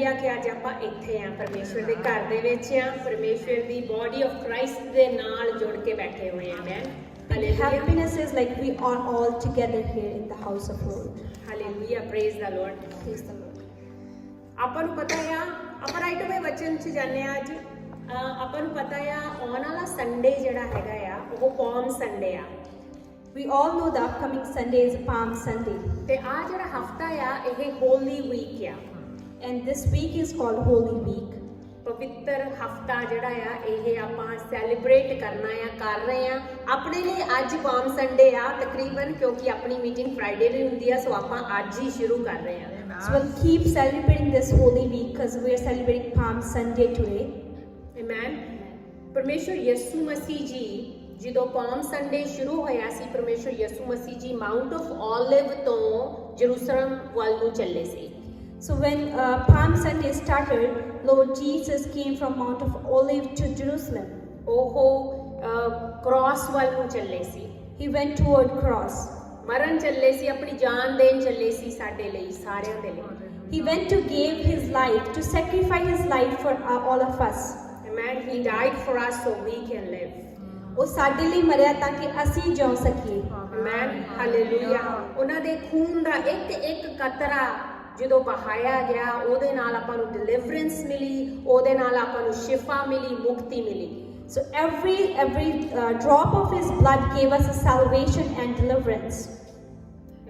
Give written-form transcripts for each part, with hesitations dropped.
ਆ ਕਿ ਅੱਜ ਆਪਾਂ ਇੱਥੇ ਆ, ਪਰਮੇਸ਼ਵਰ ਦੇ ਘਰ ਦੇ ਵਿੱਚ ਆ, ਪਰਮੇਸ਼ਵਰ ਦੀ ਬੋਡੀ ਆਫ ਕ੍ਰਾਈਸਟ ਦੇ ਨਾਲ ਜੁੜ ਕੇ ਬੈਠੇ ਹੋਏ ਆ। ਮੈਨ The happiness is like we are all together here in the house of Lord. Hallelujah, praise the Lord. Praise the Lord. ਆਪਾਂ ਨੂੰ ਪਤਾ ਆ, ਆਪਾਂ ਰਾਈਟ ਅਵੇ ਵਚਨ 'ਚ ਜਾਂਦੇ ਆ। ਅੱਜ ਆਪਾਂ ਨੂੰ ਪਤਾ ਆ ਆਉਣ ਵਾਲਾ ਸੰਡੇ ਜਿਹੜਾ ਹੈਗਾ ਆ ਉਹ ਪਾਮ ਸੰਡੇ ਆ। We all know the upcoming Sunday is Palm Sunday. ਤੇ ਆ ਜਿਹੜਾ ਹਫਤਾ ਆ ਇਹ ਹੋਲੀ ਵੀਕ ਆ। And this week is called Holy Week. ਪਵਿੱਤਰ ਹਫਤਾ ਜਿਹੜਾ ਆ ਇਹ ਆਪਾਂ ਸੈਲੀਬ੍ਰੇਟ ਕਰਨਾ ਆ, ਕਰ ਰਹੇ ਆ। ਆਪਣੇ ਲਈ ਅੱਜ ਪਾਮ ਸੰਡੇ ਆ ਤਕਰੀਬਨ, ਕਿਉਂਕਿ ਆਪਣੀ ਮੀਟਿੰਗ ਫਰਾਈਡੇ ਨੂੰ ਹੁੰਦੀ ਆ, ਸੋ ਆਪਾਂ ਅੱਜ ਹੀ ਸ਼ੁਰੂ ਕਰ ਰਹੇ ਆ। So we'll keep celebrating this Holy Week because we are celebrating Palm Sunday today. Amen. ਪਰਮੇਸ਼ਵਰ ਯਿਸੂ ਮਸੀਹ ਜੀ ਜਦੋਂ ਪਾਮ ਸੰਡੇ ਸ਼ੁਰੂ ਹੋਇਆ ਸੀ, ਪਰਮੇਸ਼ਵਰ ਯਿਸੂ ਮਸੀਹ ਜੀ ਮਾਊਂਟ ਆਫ ਓਲਿਵ ਤੋਂ ਜਰੂਸਲਮ ਵੱਲ ਨੂੰ ਚੱਲੇ ਸੀ। So when Palm Sunday started, Lord Jesus came from Mount of Olive to Jerusalem. ਉਹ ਕ੍ਰਾਸ ਵੱਲ ਨੂੰ ਚੱਲੇ ਸੀ। He went toward cross. ਮਰਨ ਚੱਲੇ ਸੀ, ਆਪਣੀ ਜਾਨ ਦੇਣ ਚੱਲੇ ਸੀ ਸਾਡੇ ਲਈ, ਸਾਰਿਆਂ ਦੇ ਲਈ। He went to give his life, to sacrifice his life for all of us. Amen. He died for us so we can live. ਉਹ ਸਾਡੇ ਲਈ ਮਰਿਆ ਤਾਂ ਕਿ ਅਸੀਂ ਜਿਉ ਸਕੀਏ। Amen. Hallelujah. ਉਹਨਾਂ ਦੇ ਖੂਨ ਦਾ ਇੱਕ ਇੱਕ ਕਤਰਾ ਜਦੋਂ ਬਹਾਇਆ ਗਿਆ, ਉਹਦੇ ਨਾਲ ਆਪਾਂ ਨੂੰ ਡਿਲੀਵਰੈਂਸ ਮਿਲੀ, ਉਹਦੇ ਨਾਲ ਆਪਾਂ ਨੂੰ ਸ਼ਿਫਾ ਮਿਲੀ, ਮੁਕਤੀ ਮਿਲੀ। So every drop of his blood gave us a salvation and deliverance.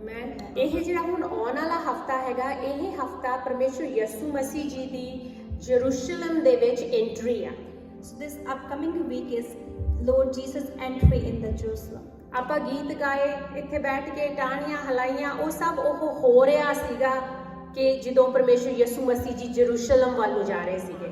Amen. ਇਹ ਜਿਹੜਾ ਹੁਣ ਆਉਣ ਵਾਲਾ ਹਫਤਾ ਹੈਗਾ, ਇਹ ਹਫਤਾ ਪਰਮੇਸ਼ਵਰ ਯਿਸੂ ਮਸੀਹ ਜੀ ਦੀ ਜਰੂਸਲਮ ਦੇ ਵਿੱਚ ਐਂਟਰੀ ਆ। So this upcoming week is Lord Jesus' entry in the Jerusalem. ਆਪਾਂ ਗੀਤ ਗਾਏ, ਇੱਥੇ ਬੈਠ ਕੇ ਟਾਹਣੀਆਂ ਹਲਾਈਆਂ, ਉਹ ਸਭ ਉਹ ਹੋ ਰਿਹਾ ਸੀਗਾ ਕਿ ਜਦੋਂ ਪਰਮੇਸ਼ਵਰ ਯਿਸੂ ਮਸੀਹ ਜੀ ਜਰੂਸਲਮ ਵੱਲ ਨੂੰ ਜਾ ਰਹੇ ਸੀਗੇ।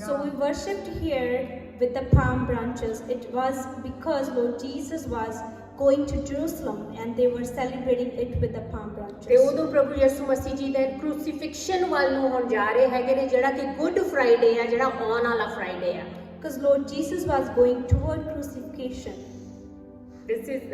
So we worshipped here with the palm branches. It was because Lord Jesus was going to Jerusalem and they were celebrating it with the palm branches. ਤੇ ਉਦੋਂ ਪ੍ਰਭੂ ਯਿਸੂ ਮਸੀਹ ਜੀ ਦੇ ਕ੍ਰੂਸੀਫਿਕਸ਼ਨ ਵੱਲ ਨੂੰ ਹੁਣ ਜਾ ਰਹੇ ਹੈਗੇ ਨੇ, ਜਿਹੜਾ ਕਿ ਗੁੱਡ ਫਰਾਈਡੇ ਆ, ਜਿਹੜਾ ਆਉਣ ਵਾਲਾ ਫਰਾਈਡੇ ਆ। Because Lord Jesus was going toward crucifixion. This is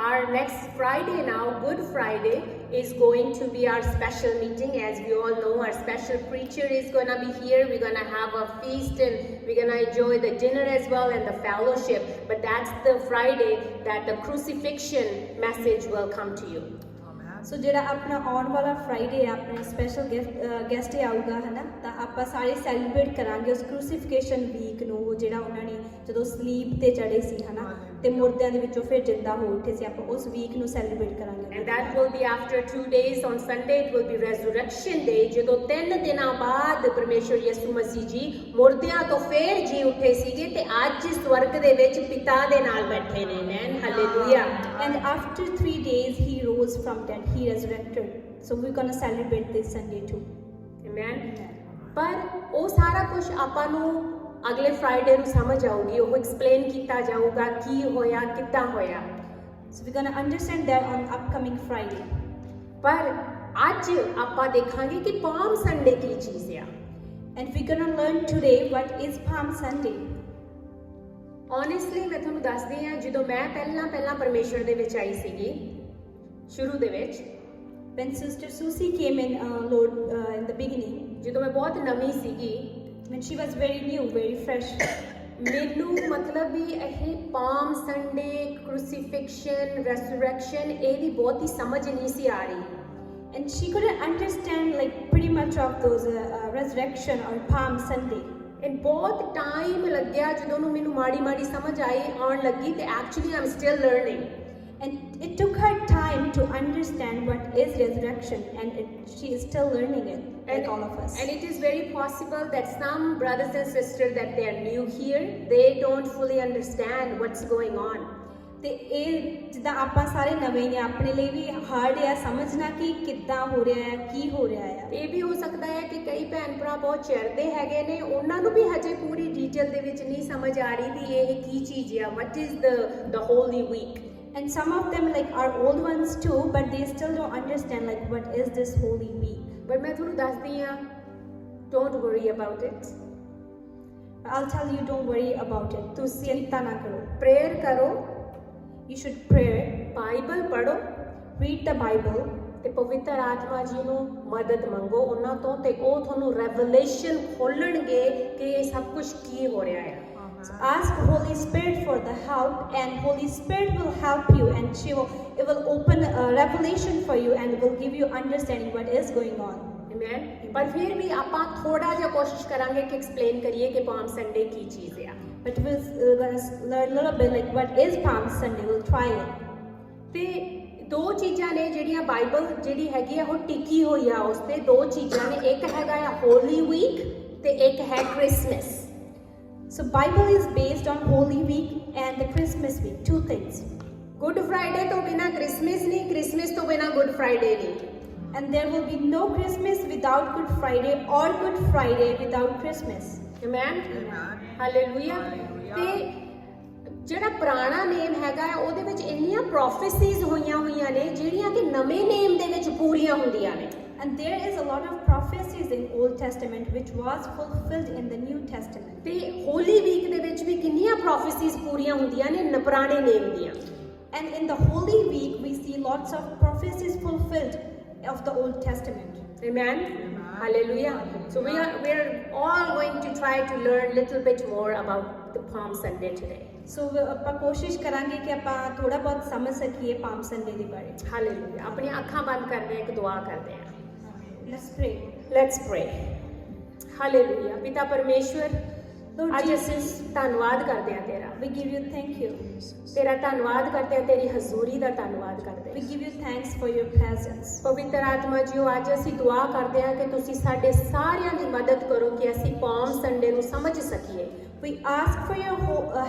our next Friday now. Good Friday is going to be our special meeting. As we all know, our special preacher is going to be here. We're going to have a feast and we're going to enjoy the dinner as well and the fellowship. But that's the Friday that the crucifixion message will come to you. ਸੋ ਜਿਹੜਾ ਆਪਣਾ ਆਉਣ ਵਾਲਾ Friday ਹੈ, ਆਪਣਾ special guest ਆਊਗਾ ਹੈ ਨਾ, ਤਾਂ ਆਪਾਂ ਸਾਰੇ ਸੈਲੀਬ੍ਰੇਟ ਕਰਾਂਗੇ ਉਸ ਕ੍ਰੂਸੀਫਿਕੇਸ਼ਨ ਵੀਕ ਨੂੰ, ਉਹ ਜਿਹੜਾ ਉਹਨਾਂ ਨੇ ਜਦੋਂ ਸਲੀਪ ਤੇ ਚੜੇ ਸੀ ਹੈ ਨਾ, ਤੇ ਮੁਰਦਿਆਂ ਦੇ ਵਿੱਚੋਂ ਫਿਰ ਜਿੰਦਾ ਹੋ ਉੱਠੇ ਸੀ, ਆਪਾਂ ਉਸ ਵੀਕ ਨੂੰ ਸੈਲੀਬ੍ਰੇਟ ਕਰਾਂਗੇ। And that will be after 2 days. On Sunday it will be Resurrection Day, ਜਦੋਂ 3 ਦਿਨਾਂ ਬਾਅਦ ਪਰਮੇਸ਼ਵਰ ਯਿਸੂ ਮਸੀਹ ਜੀ ਮੁਰਦਿਆਂ ਤੋਂ ਫੇਰ ਜੀ ਉੱਠੇ ਸੀਗੇ ਤੇ ਅੱਜ ਸਵਰਗ ਦੇ ਵਿੱਚ ਪਿਤਾ ਦੇ ਨਾਲ ਬੈਠੇ ਨੇ। Amen, hallelujah. And after 3 days he rose from dead. He resurrected. So we're going to celebrate this Sunday too. Amen. ਪਰ ਉਹ ਸਾਰਾ ਕੁਝ ਆਪਾਂ ਨੂੰ ਅਗਲੇ ਫਰਾਈਡੇ ਨੂੰ ਸਮਝ ਆਊਗੀ, ਉਹ ਐਕਸਪਲੇਨ ਕੀਤਾ ਜਾਊਗਾ ਕੀ ਹੋਇਆ, ਕਿੱਦਾਂ ਹੋਇਆ। So we're going to understand that on upcoming Friday. ਪਰ ਅੱਜ ਆਪਾਂ ਦੇਖਾਂਗੇ ਕਿ ਪਾਮ ਸੰਡੇ ਕੀ ਚੀਜ਼ ਆ। And we're going to learn today what is Palm Sunday. Honestly ਮੈਂ ਤੁਹਾਨੂੰ ਦੱਸਦੀ ਹਾਂ, ਜਦੋਂ ਮੈਂ ਪਹਿਲਾਂ ਪਰਮੇਸ਼ਵਰ ਦੇ ਵਿੱਚ ਆਈ ਸੀਗੀ ਸ਼ੁਰੂ ਦੇ ਵਿੱਚ, When Sister Susie came in, Lord, in the beginning, ਜਦੋਂ ਮੈਂ ਬਹੁਤ ਨਵੀਂ ਸੀਗੀ, when she was very new, very fresh, ਮੈਨੂੰ ਮਤਲਬ ਵੀ ਇਹ ਪਾਮ ਸੰਡੇ, ਕ੍ਰੂਸੀਫਿਕਸ਼ਨ, ਰੈਸੂਰੈਕਸ਼ਨ ਇਹਦੀ ਬਹੁਤੀ ਸਮਝ ਨਹੀਂ ਸੀ ਆ ਰਹੀ। and she couldn't understand like pretty much of those resurrection or Palm Sunday. And ਬਹੁਤ ਟਾਈਮ ਲੱਗਿਆ ਜਦੋਂ ਨੂੰ ਮੈਨੂੰ ਮਾੜੀ ਸਮਝ ਆਉਣ ਲੱਗੀ, ਤੇ actually Aam still learning. And it took her time to understand what is resurrection, and she is still learning it, like all of us. And it is very possible that some brothers and sisters that they are new here, they don't fully understand what's going on. ਤੇ ਇਹ ਜਿੱਦਾਂ ਆਪਾਂ ਸਾਰੇ ਨਵੇਂ ਨੇ, ਆਪਣੇ ਲਈ ਵੀ hard ਆ ਸਮਝਣਾ ਕਿ ਕਿੱਦਾਂ ਹੋ ਰਿਹਾ ਹੈ, ਕੀ ਹੋ ਰਿਹਾ ਹੈ। ਇਹ ਵੀ ਹੋ ਸਕਦਾ ਹੈ ਕਿ ਕਈ ਭੈਣ ਭਰਾ ਬਹੁਤ ਚਿਰਦੇ ਹੈਗੇ ਨੇ, ਉਹਨਾਂ ਨੂੰ ਵੀ ਹਜੇ ਪੂਰੀ ਡੀਟੇਲ ਦੇ ਵਿੱਚ ਨਹੀਂ ਸਮਝ ਆ ਰਹੀ ਵੀ ਇਹ ਕੀ ਚੀਜ਼ ਆ, what is the holy week. And some of them like are old ones too, but they still don't understand like what is this holy week. But ਮੈਂ ਤੁਹਾਨੂੰ ਦੱਸਦੀ ਹਾਂ, don't worry about it. I'll tell you, don't worry about it. ਤੁਸੀਂ ਚਿੰਤਾ ਨਾ ਕਰੋ। Prayer ਕਰੋ, You should pray, Bible ਪੜੋ, read the Bible, ਤੇ ਪਵਿੱਤਰ ਆਤਮਾ ਜੀ ਨੂੰ ਮਦਦ ਮੰਗੋ ਉਹਨਾਂ ਤੋਂ ਤੇ ਉਹ ਤੁਹਾਨੂੰ ਰੈਵਲੇਸ਼ਨ ਖੋਲਣਗੇ ਕਿ ਇਹ ਸਭ ਕੁਝ ਕੀ ਹੋ ਰਿਹਾ ਹੈ। So ask Holy Spirit for the help, and Holy Spirit will help you, and it will open a revelation for you and will give you understanding what is going on. Amen. ਪਰ ਫਿਰ ਵੀ ਆਪਾਂ ਥੋੜਾ ਜਿਹਾ ਕੋਸ਼ਿਸ਼ ਕਰਾਂਗੇ ਕਿ explain ਕਰੀਏ ਕਿ ਪਾਮ ਸੰਡੇ ਕੀ ਚੀਜ਼ ਹੈ। But we'll learn a little bit like what is Palm Sunday. We'll try it. ਤੇ ਦੋ ਚੀਜ਼ਾਂ ਨੇ ਜਿਹੜੀਆਂ ਬਾਈਬਲ ਜਿਹੜੀ ਹੈਗੀ ਆ ਉਹ ਟਿਕੀ ਹੋਈ ਆ ਉਸ ਤੇ। ਦੋ ਚੀਜ਼ਾਂ ਨੇ, ਇੱਕ ਹੈਗਾ ਆ ਹੋਲੀ ਵੀਕ ਤੇ ਇੱਕ ਹੈ Christmas. So Bible is based on Holy Week and the Christmas week. Two things. Good Friday ਤੋਂ ਬਿਨਾ ਕ੍ਰਿਸਮਸ ਨਹੀਂ, ਕ੍ਰਿਸਮਸ ਤੋਂ ਬਿਨਾ ਗੁੱਡ ਫਰਾਈਡੇ ਨਹੀਂ। And there will be no Christmas without Good Friday or Good Friday without Christmas. Amen. Hallelujah. ਤੇ ਜਿਹੜਾ ਪੁਰਾਣਾ ਨੇਮ ਹੈਗਾ ਆ ਉਹਦੇ ਵਿੱਚ ਇੰਨੀਆਂ ਪ੍ਰੋਫੈਸੀਜ਼ ਹੋਈਆਂ ਨੇ ਜਿਹੜੀਆਂ ਕਿ ਨਵੇਂ ਨੇਮ ਦੇ ਵਿੱਚ ਪੂਰੀਆਂ ਹੁੰਦੀਆਂ ਨੇ। And there is a lot of prophecies in Old Testament which was fulfilled in the New Testament. ਤੇ ਹੋਲੀ ਵੀਕ ਦੇ ਵਿੱਚ ਵੀ ਕਿੰਨੀਆਂ ਪ੍ਰੋਫੈਸੀਜ਼ ਪੂਰੀਆਂ ਹੁੰਦੀਆਂ ਨੇ ਪੁਰਾਣੇ ਨੇਮ ਦੀਆਂ। And in the Holy Week we see lots of prophecies fulfilled of the Old Testament. Amen. Hallelujah. So we are all going to try to learn little bit more about the Palm Sunday today. So ਆਪਾਂ ਕੋਸ਼ਿਸ਼ ਕਰਾਂਗੇ ਕਿ ਆਪਾਂ ਥੋੜਾ ਬਹੁਤ ਸਮਝ ਸਕੀਏ palm Sunday ਦੇ ਬਾਰੇ। Hallelujah. ਆਪਣੀਆਂ ਅੱਖਾਂ ਬੰਦ ਕਰਦੇ ਹਾਂ, ਇੱਕ ਦੁਆ ਕਰਦੇ ਹਾਂ। Let's pray. Let's pray. Hallelujah. ਪਿਤਾ ਪਰਮੇਸ਼ਵਰ, Lord ਅੱਜ Jesus, ਅਸੀਂ ਧੰਨਵਾਦ ਕਰਦੇ ਹਾਂ ਤੇਰਾ। we give you thank you. ਤੇਰਾ ਧੰਨਵਾਦ ਕਰਦੇ ਹਾਂ, ਤੇਰੀ ਹਜ਼ੂਰੀ ਦਾ ਧੰਨਵਾਦ ਕਰਦੇ We ਹਾਂ। give you thanks for your presence. ਪਵਿੱਤਰ ਆਤਮਾ ਜੀਓ, ਅੱਜ ਅਸੀਂ ਦੁਆ ਕਰਦੇ ਹਾਂ ਕਿ ਤੁਸੀਂ ਸਾਡੇ ਸਾਰਿਆਂ ਦੀ ਮਦਦ ਕਰੋ ਕਿ ਅਸੀਂ ਪਾਮ ਸੰਡੇ ਨੂੰ ਸਮਝ ਸਕੀਏ। We ask for your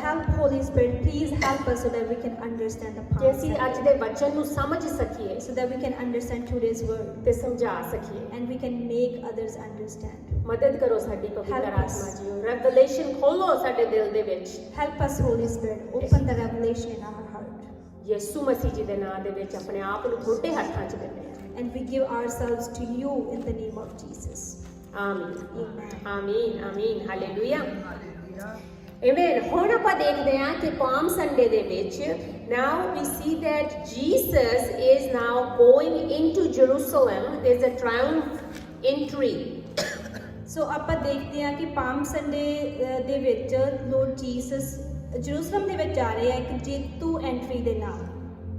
help, Holy Spirit. Please help us so that we can understand the ਕਿ Palm ਅਸੀਂ ਅੱਜ Sunday, ਦੇ ਵਚਨ ਨੂੰ ਸਮਝ ਸਕੀਏ so that we can understand today's word ਤੇ ਸਮਝਾ ਸਕੀਏ। and we can make others understand. ਮਦਦ ਕਰੋ ਸਾਡੀ ਪਵਿੱਤਰ Help us. ਆਤਮਾ ਜੀਓ, ਰੈਵਲੇਸ਼ਨ ਖੋਲੋ ਸਾਡੇ ਦਿਲ ਦੇ ਵਿੱਚ। Help us, Holy Spirit. Open the revelation in our heart. ਯਿਸੂ ਮਸੀਹ ਜੀ ਦੇ ਨਾਮ ਦੇ ਵਿੱਚ ਆਪਣੇ ਆਪ ਨੂੰ ਤੁਹਾਡੇ ਹੱਥਾਂ 'ਚ ਦਿੰਦੇ ਹਾਂ। And we give ourselves to you in the name of Jesus. ਆਮੀਨ Amen. ਆਮੀਨ ਆਮੀਨ ਹਾਲੇਲੂਇਆ। Amen. ਹੁਣ ਆਪਾਂ ਦੇਖਦੇ ਹਾਂ ਕਿ ਪਾਮ ਸੰਡੇ ਦੇ ਵਿੱਚ now we see that Jesus is now going into Jerusalem. There's a triumph entry. ਸੋ ਆਪਾਂ ਦੇਖਦੇ ਹਾਂ ਕਿ ਪਾਮ ਸੰਡੇ ਦੇ ਵਿੱਚ ਲੋਰਡ ਜੀਸਸ ਜਰੂਸਲਮ ਦੇ ਵਿੱਚ ਜਾ ਰਹੇ ਆ ਇੱਕ ਜੇਤੂ ਐਂਟਰੀ ਦੇ ਨਾਲ।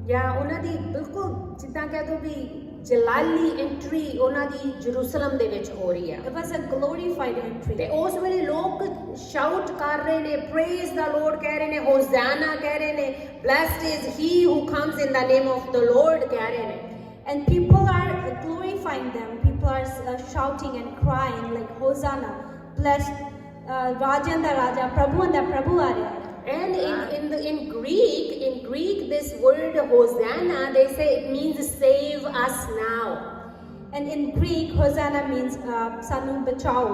ਜਾਂ ਉਹਨਾਂ ਦੀ ਬਿਲਕੁਲ ਜਿੱਦਾਂ ਕਹਿ ਦੋ ਵੀ ਜਲਾਲੀ ਐਂਟਰੀ ਉਹਨਾਂ ਦੀ ਜਰੂਸਲਮ ਦੇ ਵਿੱਚ ਹੋ ਰਹੀ ਹੈ। It was a glorified entry. ਤੇ ਉਸ ਵੇਲੇ ਲੋਕ ਸ਼ਾਊਟ ਕਰ ਰਹੇ ਨੇ, ਪ੍ਰੇਜ਼ ਦਾ ਲੋਰਡ ਕਹਿ ਰਹੇ ਨੇ, ਹੋਜ਼ਾਨਾ ਕਹਿ ਰਹੇ ਨੇ, blessed is he who comes in the name of the lord ਕਹਿ ਰਹੇ ਨੇ। And people are glorifying them. People are shouting and crying like Hosanna, blessed Rajan da Raja, Prabhu da Prabhu aa raha hai. And in Greek, this word Hosanna, they say it means save us now. And in Greek, Hosanna means sanu bachao.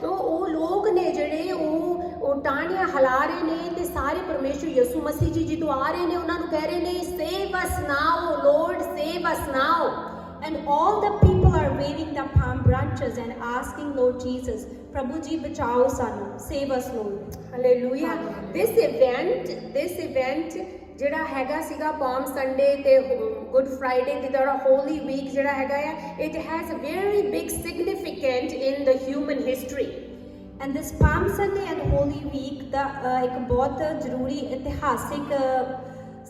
तो ਉਹ ਲੋਕ ਨੇ ਜਿਹੜੇ ਉਹ ਟਾਹਣੀਆਂ ਹਿਲਾ ਰਹੇ ਨੇ ਤੇ ਸਾਰੇ ਪਰਮੇਸ਼ਰ ਯਿਸੂ ਮਸੀਹ ਜੀ ਜਦੋਂ ਆ ਰਹੇ ਨੇ ਉਹਨਾਂ ਨੂੰ ਕਹਿ ਰਹੇ ਨੇ save us now, Lord, save us now. And all the people are waving the palm branches and asking Lord Jesus, Prabhu ji bachao sanu, save us Lord. Hallelujah. This event ਜਿਹੜਾ ਹੈਗਾ ਸੀਗਾ ਪਾਮ ਸੰਡੇ ਤੇ good Friday ਤੇ ਜਿਹੜਾ ਹੋਲੀ week ਜਿਹੜਾ ਹੈਗਾ ਆ, it has a very big significance in the human history. And this Palm Sunday and Holy Week ਦਾ ਇੱਕ ਬਹੁਤ ਜ਼ਰੂਰੀ ਇਤਿਹਾਸਿਕ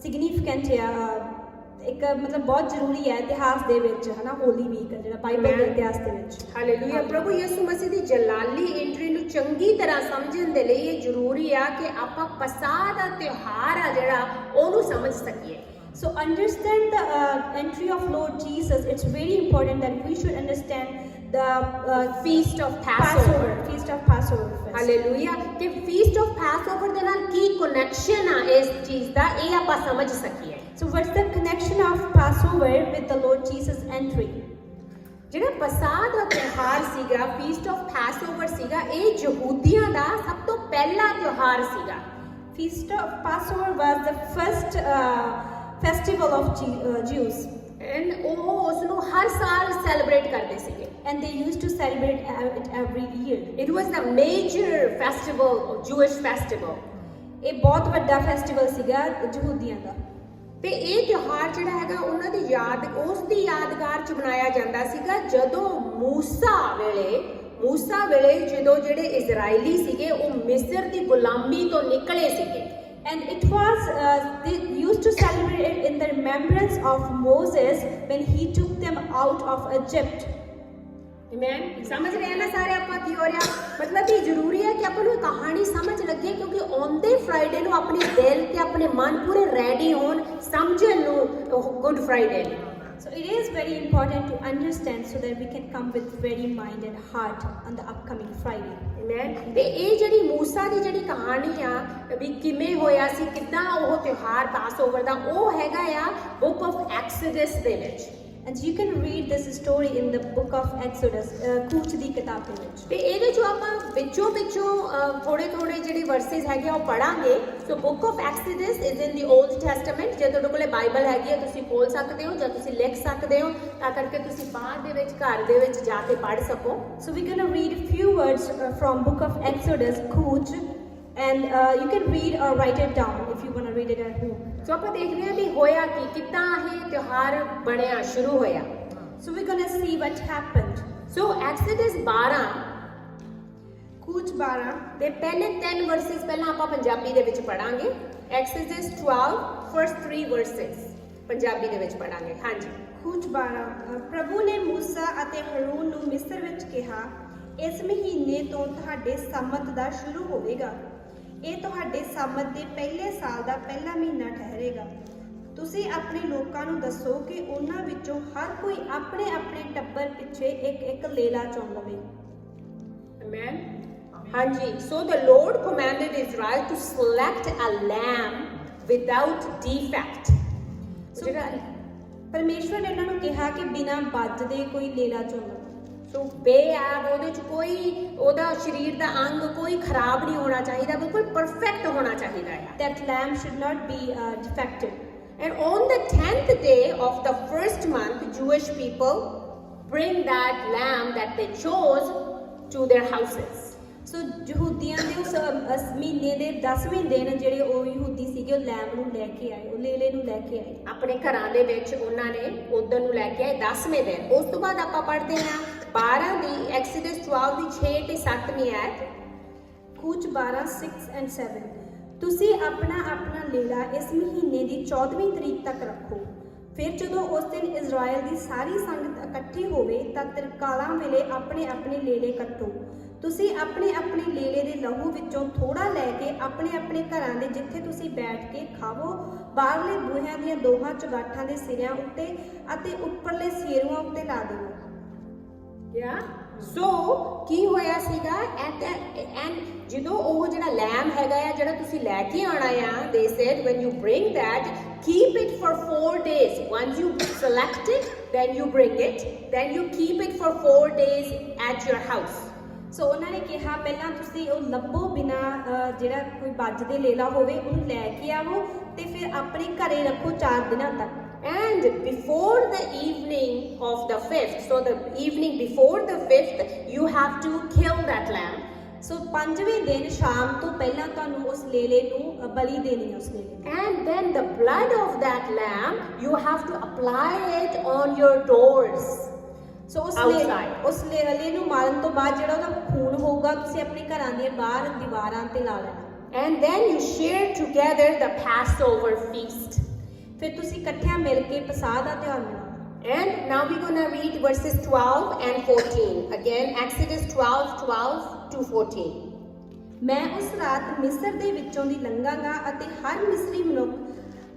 significant ਹੈ, ਇੱਕ ਮਤਲਬ ਬਹੁਤ ਜ਼ਰੂਰੀ ਹੈ ਇਤਿਹਾਸ ਦੇ ਵਿੱਚ, ਹੈ ਨਾ। ਹੋਲੀ ਵੀਕ ਜਿਹੜਾ ਬਾਈਬਲ ਦੇ ਇਤਿਹਾਸ ਦੇ ਵਿੱਚ। ਹਾਲੇਲੂਇਆ। ਪ੍ਰਭੂ ਯਿਸੂ ਮਸੀਹ ਦੀ ਜਲਾਲੀ ਐਂਟਰੀ ਨੂੰ ਚੰਗੀ ਤਰ੍ਹਾਂ ਸਮਝਣ ਦੇ ਲਈ ਇਹ ਜ਼ਰੂਰੀ ਆ ਕਿ ਆਪਾਂ ਪਸਾਹ ਦਾ ਤਿਉਹਾਰ ਆ ਜਿਹੜਾ ਉਹਨੂੰ ਸਮਝ ਸਕੀਏ। So understand the entry of Lord Jesus. It's very important that we should understand the feast of Passover. Feast of Passover. Hallelujah. ਕਿ feast of Passover ਦੇ ਨਾਲ ਕੀ ਕਨੈਕਸ਼ਨ ਆ ਇਸ ਚੀਜ਼ ਦਾ, ਇਹ ਆਪਾਂ ਸਮਝ ਸਕੀਏ। So what's the connection of Passover with the Lord Jesus entry? ਜਿਹੜਾ ਪਸਾਹ ਦਾ ਤਿਉਹਾਰ ਸੀਗਾ, feast of Passover ਸੀਗਾ, ਇਹ ਯਹੂਦੀਆਂ ਦਾ ਸਭ ਤੋਂ ਪਹਿਲਾ ਤਿਉਹਾਰ ਸੀਗਾ। Feast of Passover was the first festival of Jews. And ਉਹ ਉਸ ਨੂੰ ਹਰ ਸਾਲ ਸੈਲੀਬ੍ਰੇਟ ਕਰਦੇ ਸੀਗੇ। And they used to celebrate it every year. It was the major festival, Jewish festival. ਇਹ ਬਹੁਤ ਵੱਡਾ ਫੈਸਟੀਵਲ ਸੀਗਾ ਯਹੂਦੀਆਂ ਦਾ। ਤੇ ਇਹ ਤਿਉਹਾਰ ਜਿਹੜਾ ਹੈਗਾ ਉਹਨਾਂ ਦੀ ਯਾਦ, ਉਸ ਦੀ ਯਾਦਗਾਰ ਚ ਮਨਾਇਆ ਜਾਂਦਾ ਸੀਗਾ ਜਦੋਂ ਮੂਸਾ ਵੇਲੇ ਜਦੋਂ ਜਿਹੜੇ ਇਜ਼ਰਾਈਲੀ ਸੀਗੇ ਉਹ ਮਿਸਰ ਦੀ ਗੁਲਾਮੀ ਤੋਂ ਨਿਕਲੇ ਸੀਗੇ। And it was, they used to celebrate it in the remembrance of Moses when he took them out of Egypt. Amen. ਸਮਝ ਰਹੇ ਨਾ ਸਾਰੇ ਆਪਾਂ ਕੀ ਹੋ ਰਿਹਾ? ਮਤਲਬ ਇਹ ਜ਼ਰੂਰੀ ਹੈ ਕਿ ਆਪਾਂ ਨੂੰ ਇਹ ਕਹਾਣੀ ਸਮਝ ਲੱਗੇ, ਕਿਉਂਕਿ ਆਉਂਦੇ ਫਰਾਈਡੇ ਨੂੰ ਆਪਣੇ ਦਿਲ ਤੇ ਆਪਣੇ ਮਨ ਪੂਰੇ ਰੈਡੀ ਹੋਣ ਸਮਝਣ ਨੂੰ good Friday. So it is very important to understand so that we can come with ready mind and heart on the upcoming Friday. Amen. ਤੇ ਇਹ ਜਿਹੜੀ ਮੂਸਾ ਦੀ ਜਿਹੜੀ ਕਹਾਣੀ ਆ ਵੀ ਕਿਵੇਂ ਹੋਇਆ ਸੀ, ਕਿੱਦਾਂ ਉਹ ਤਿਉਹਾਰ ਪਾਸ ਓਵਰ ਦਾ, ਉਹ ਹੈਗਾ ਆ ਬੁੱਕ ਆਫ ਐਕਸੋਡਸ ਦੇ ਵਿੱਚ। And you can read this story in the book of Exodus, ਕੂਚ ਦੀ ਕਿਤਾਬ ਦੇ ਵਿੱਚ। ਤੇ ਇਹਦੇ ਚੋਂ ਆਪਾਂ ਵਿੱਚੋਂ ਥੋੜੇ ਜਿਹੜੇ ਵਰਸਿਸ ਹੈਗੇ ਆ ਉਹ ਪੜਾਂਗੇ। ਸੋ book of ਐਕਸੋਡਸ is in the old testament. ਜੇ ਤੁਹਾਡੇ ਕੋਲੇ ਬਾਈਬਲ ਹੈਗੀ ਹੈ ਤੁਸੀਂ ਖੋਲ ਸਕਦੇ ਹੋ ਜਾਂ ਤੁਸੀਂ ਲਿਖ ਸਕਦੇ ਹੋ, ਤਾਂ ਕਰਕੇ ਤੁਸੀਂ ਬਾਅਦ ਦੇ ਵਿੱਚ ਘਰ ਦੇ ਵਿੱਚ ਜਾ ਕੇ ਪੜ ਸਕੋ। So we're going to read a few words from book of Exodus, ਕੂਚ, and you can read or write it down if you want to read it at home. ਸੋ ਆਪਾਂ ਦੇਖਦੇ ਹਾਂ ਵੀ ਹੋਇਆ ਕੀ, ਕਿੱਦਾਂ ਇਹ ਤਿਉਹਾਰ ਬਣਿਆ, ਸ਼ੁਰੂ ਹੋਇਆ। So we're going to see what happened. ਸੋ ਐਕਸੋਡਸ 12 ਕੂਚ 12 ਦੇ ਪਹਿਲੇ 3 ਵਰਸਿਸ ਪਹਿਲਾਂ ਆਪਾਂ ਪੰਜਾਬੀ ਦੇ ਵਿੱਚ ਪੜਾਂਗੇ। ਐਕਸੋਡਸ 12 ਫਰਸਟ 3 ਵਰਸਿਸ ਪੰਜਾਬੀ ਦੇ ਵਿੱਚ ਪੜਾਂਗੇ। ਹਾਂਜੀ। ਕੂਚ 12 ਪ੍ਰਭੂ ਨੇ ਮੂਸਾ ਅਤੇ ਹਰੂਨ ਨੂੰ ਮਿਸਰ ਵਿੱਚ ਕਿਹਾ, ਇਸ ਮਹੀਨੇ ਤੋਂ ਤੁਹਾਡੇ ਸੰਮਤ ਦਾ ਸ਼ੁਰੂ ਹੋਵੇਗਾ। ਇਹ ਤੁਹਾਡੇ ਸੰਮਤ ਦੇ ਪਹਿਲੇ ਸਾਲ ਦਾ ਪਹਿਲਾ ਮਹੀਨਾ ਠਹਿਰੇਗਾ। ਤੁਸੀਂ ਆਪਣੇ ਲੋਕਾਂ ਨੂੰ ਦੱਸੋ ਕਿ ਉਹਨਾਂ ਵਿੱਚੋਂ ਹਰ ਕੋਈ ਆਪਣੇ ਆਪਣੇ ਟੱਬਰ ਪਿੱਛੇ ਇੱਕ ਲੇਲਾ ਚੁਣ ਲਵੇ। Amen. ਹਾਂਜੀ। So the Lord commanded Israel to select a lamb without defect. So ਪਰਮੇਸ਼ਵਰ ਨੇ ਇਹਨਾਂ ਨੂੰ ਕਿਹਾ ਕਿ ਬਿਨਾਂ ਬੱਜ ਦੇ ਕੋਈ ਲੇਲਾ ਚੁਣ ਲਓ। ਸੋ ਬੇਅਬ, ਉਹਦੇ ਚ ਕੋਈ ਉਹਦਾ ਸਰੀਰ ਦਾ ਅੰਗ ਕੋਈ ਖਰਾਬ ਨਹੀਂ ਹੋਣਾ ਚਾਹੀਦਾ, ਬਿਲਕੁਲ ਪਰਫੈਕਟ ਹੋਣਾ ਚਾਹੀਦਾ ਹੈ। That lamb should not be defective. And on the 10th day of the first month, Jewish people bring that lamb that they chose to their houses. ਸੋ ਯਹੂਦੀਆਂ ਦੇ ਉਸ ਮਹੀਨੇ ਦੇ 10ਵੇਂ ਦਿਨ ਜਿਹੜੇ ਉਹ ਯਹੂਦੀ ਸੀਗੇ ਉਹ ਲੈਂਬ ਨੂੰ ਲੈ ਕੇ ਆਏ, ਉਹ ਲੇਲੇ ਨੂੰ ਲੈ ਕੇ ਆਏ ਆਪਣੇ ਘਰਾਂ ਦੇ ਵਿੱਚ। ਉਹਨਾਂ ਨੇ ਉਦੋਂ ਨੂੰ ਲੈ ਕੇ ਆਏ 10ਵੇਂ ਦਿਨ। ਉਸ ਤੋਂ ਬਾਅਦ ਆਪਾਂ ਪੜ੍ਹਦੇ ਹਾਂ 12 ਦੀ ਐਕਸੋਡਸ 12 ਦੀ 6 ਤੇ 7ਵੀਂ ਆਇਤ। ਕੂਚ 12 6 and 7 ਤੁਸੀਂ ਆਪਣਾ ਲੇਲਾ ਇਸ ਮਹੀਨੇ ਦੀ 14ਵੀਂ ਤਰੀਕ ਤੱਕ ਰੱਖੋ। ਫਿਰ ਜਦੋਂ ਉਸ ਦਿਨ ਇਜ਼ਰਾਈਲ ਦੀ ਸਾਰੀ ਸੰਗਤ ਇਕੱਠੀ ਹੋਵੇ ਤਾਂ ਤਿਰਕਾਲਾਂ ਵੇਲੇ ਆਪਣੇ ਲੇਲੇ ਕੱਟੋ। ਤੁਸੀਂ ਆਪਣੇ ਲੇਲੇ ਦੇ ਲਹੂ ਵਿੱਚੋਂ ਥੋੜਾ ਲੈ ਕੇ ਆਪਣੇ ਘਰਾਂ ਦੇ ਜਿੱਥੇ ਤੁਸੀਂ ਬੈਠ ਕੇ ਖਾਵੋ, ਬਾਹਰਲੇ ਬੂਹਿਆਂ ਦੀਆਂ ਦੋਹਾਂ ਚੁਗਾਠਾਂ ਦੇ ਸਿਰਿਆਂ ਉੱਤੇ ਅਤੇ ਉੱਪਰਲੇ ਸੀਰੂਆਂ ਉੱਤੇ ਲਾ ਦਿਓ। ਸੋ ਕੀ ਹੋਇਆ ਸੀਗਾ ਐਂਡ ਜਦੋਂ ਉਹ ਜਿਹੜਾ ਲੈਮ ਹੈਗਾ ਆ ਜਿਹੜਾ ਤੁਸੀਂ ਲੈ ਕੇ ਆਣਾ ਆ, they said when you bring that, keep it for 4 days. Once you select it, then you bring it, then you keep it for 4 days at your house. ਸੋ ਉਹਨਾਂ ਨੇ ਕਿਹਾ ਪਹਿਲਾਂ ਤੁਸੀਂ ਉਹ ਲੱਭੋ ਬਿਨਾ ਜਿਹੜਾ ਕੋਈ ਬੱਜਦੇ ਲੇਲਾ ਹੋਵੇ ਉਹਨੂੰ ਲੈ ਕੇ ਆਵੋ ਤੇ ਫਿਰ ਆਪਣੇ ਘਰੇ ਰੱਖੋ 4 ਦਿਨਾਂ ਤੱਕ। And before the evening of the 5th, so the evening before the 5th, you have to kill that lamb. ਸੋ 5ਵੇਂ ਦਿਨ ਸ਼ਾਮ ਤੋਂ ਪਹਿਲਾਂ ਤੁਹਾਨੂੰ ਉਸ ਲੇਲੇ ਨੂੰ ਬਲੀ ਦੇਣੀ ਹੈ ਉਸ ਲੇਲੇ। And then the blood of that lamb, you have to apply it on your doors. ਸੋ ਉਸ ਲੇਲੇ ਨੂੰ ਮਾਰਨ ਤੋਂ ਬਾਅਦ ਜਿਹੜਾ ਉਹਦਾ ਖੂਨ ਹੋਊਗਾ ਤੁਸੀਂ ਆਪਣੇ ਘਰਾਂ ਦੀਆਂ ਬਾਹਰ ਦੀਵਾਰਾਂ ਤੇ ਲਾ ਲੈਣਾ। And then you share together the Passover feast. ਫਿਰ ਤੁਸੀਂ ਇਕੱਠਿਆਂ ਮਿਲ ਕੇ ਪਸਾਹ ਦਾ ਤਿਉਹਾਰ ਮਨਾਉਣਾ। And now we're going to read verses 12 and 14. Again, Exodus 12 to 14. ਮੈਂ ਉਸ ਰਾਤ ਮਿਸਰ ਦੇ ਵਿੱਚੋਂ ਦੀ ਲੰਘਾਂਗਾ ਅਤੇ ਹਰ ਮਿਸਰੀ ਮਨੁੱਖ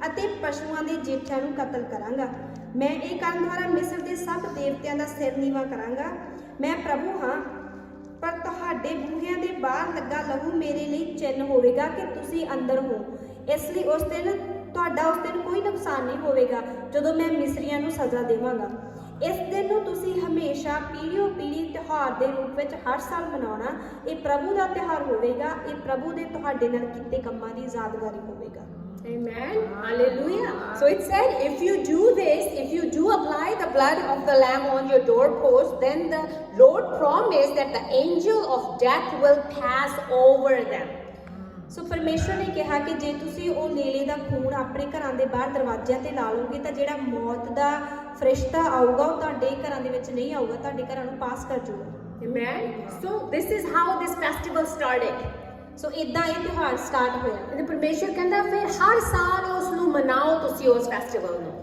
ਅਤੇ ਪਸ਼ੂਆਂ ਦੇ ਜੇਠਿਆਂ ਨੂੰ ਕਤਲ ਕਰਾਂਗਾ। ਮੈਂ ਇਹ ਕਰਨ ਦੁਆਰਾ ਮਿਸਰ ਦੇ ਸਭ ਦੇਵਤਿਆਂ ਦਾ ਸਿਰ ਨੀਵਾ ਕਰਾਂਗਾ। ਮੈਂ ਪ੍ਰਭੂ ਹਾਂ, ਪਰ ਤੁਹਾਡੇ ਬੂਹਿਆਂ ਦੇ ਬਾਹਰ ਲੱਗਾ ਲਹੂ ਮੇਰੇ ਲਈ ਚਿੰਨ੍ਹ ਹੋਵੇਗਾ ਕਿ ਤੁਸੀਂ ਅੰਦਰ ਹੋ। ਇਸ ਲਈ ਉਸ ਦਿਨ ਕੋਈ ਨੁਕਸਾਨ ਨਹੀਂ ਹੋਵੇਗਾ ਜਦੋਂ ਮੈਂ ਮਿਸਰੀਆਂ ਨੂੰ ਸਜ਼ਾ ਦੇਵਾਂਗਾ। ਇਸ ਦਿਨ ਨੂੰ ਤੁਸੀਂ ਹਮੇਸ਼ਾ ਪੀੜ੍ਹੀਓਂ ਪੀੜ੍ਹੀ ਤਿਉਹਾਰ ਦੇ ਰੂਪ ਵਿੱਚ ਹਰ ਸਾਲ ਮਨਾਉਣਾ। ਇਹ ਪ੍ਰਭੂ ਦਾ ਤਿਉਹਾਰ ਹੋਵੇਗਾ। ਇਹ ਪ੍ਰਭੂ ਦੇ ਤੁਹਾਡੇ ਨਾਲ ਕੀਤੇ ਕੰਮਾਂ ਦੀ ਯਾਦਗਾਰੀ ਹੋਵੇਗਾ। Amen. Hallelujah. So it said, if you do this, if you do apply the blood of the lamb on your doorpost, then the Lord promised that the angel of death will pass over them. ਸੋ ਪਰਮੇਸ਼ਵਰ ਨੇ ਕਿਹਾ ਕਿ ਜੇ ਤੁਸੀਂ ਉਹ ਲੇਲੇ ਦਾ ਖੂਨ ਆਪਣੇ ਘਰਾਂ ਦੇ ਬਾਹਰ ਦਰਵਾਜ਼ਿਆਂ ਤੇ ਲਾ ਲਓਗੇ ਤਾਂ ਜਿਹੜਾ ਮੌਤ ਦਾ ਫਰਿਸ਼ਤਾ ਆਊਗਾ ਉਹ ਤੁਹਾਡੇ ਘਰਾਂ ਦੇ ਵਿੱਚ ਨਹੀਂ ਆਊਗਾ, ਤੁਹਾਡੇ ਘਰਾਂ ਨੂੰ ਪਾਸ ਕਰ ਜਾਊਗਾ। Amen. So this is how this festival started. ਸੋ ਇਦਾਂ ਇਹ ਤਿਉਹਾਰ ਸਟਾਰਟ ਹੋਇਆ। ਤੇ ਪਰਮੇਸ਼ਰ ਕਹਿੰਦਾ ਫਿਰ ਹਰ ਸਾਲ ਉਸ ਨੂੰ ਮਨਾਓ ਤੁਸੀਂ ਉਸ ਫੈਸਟੀਵਲ ਨੂੰ।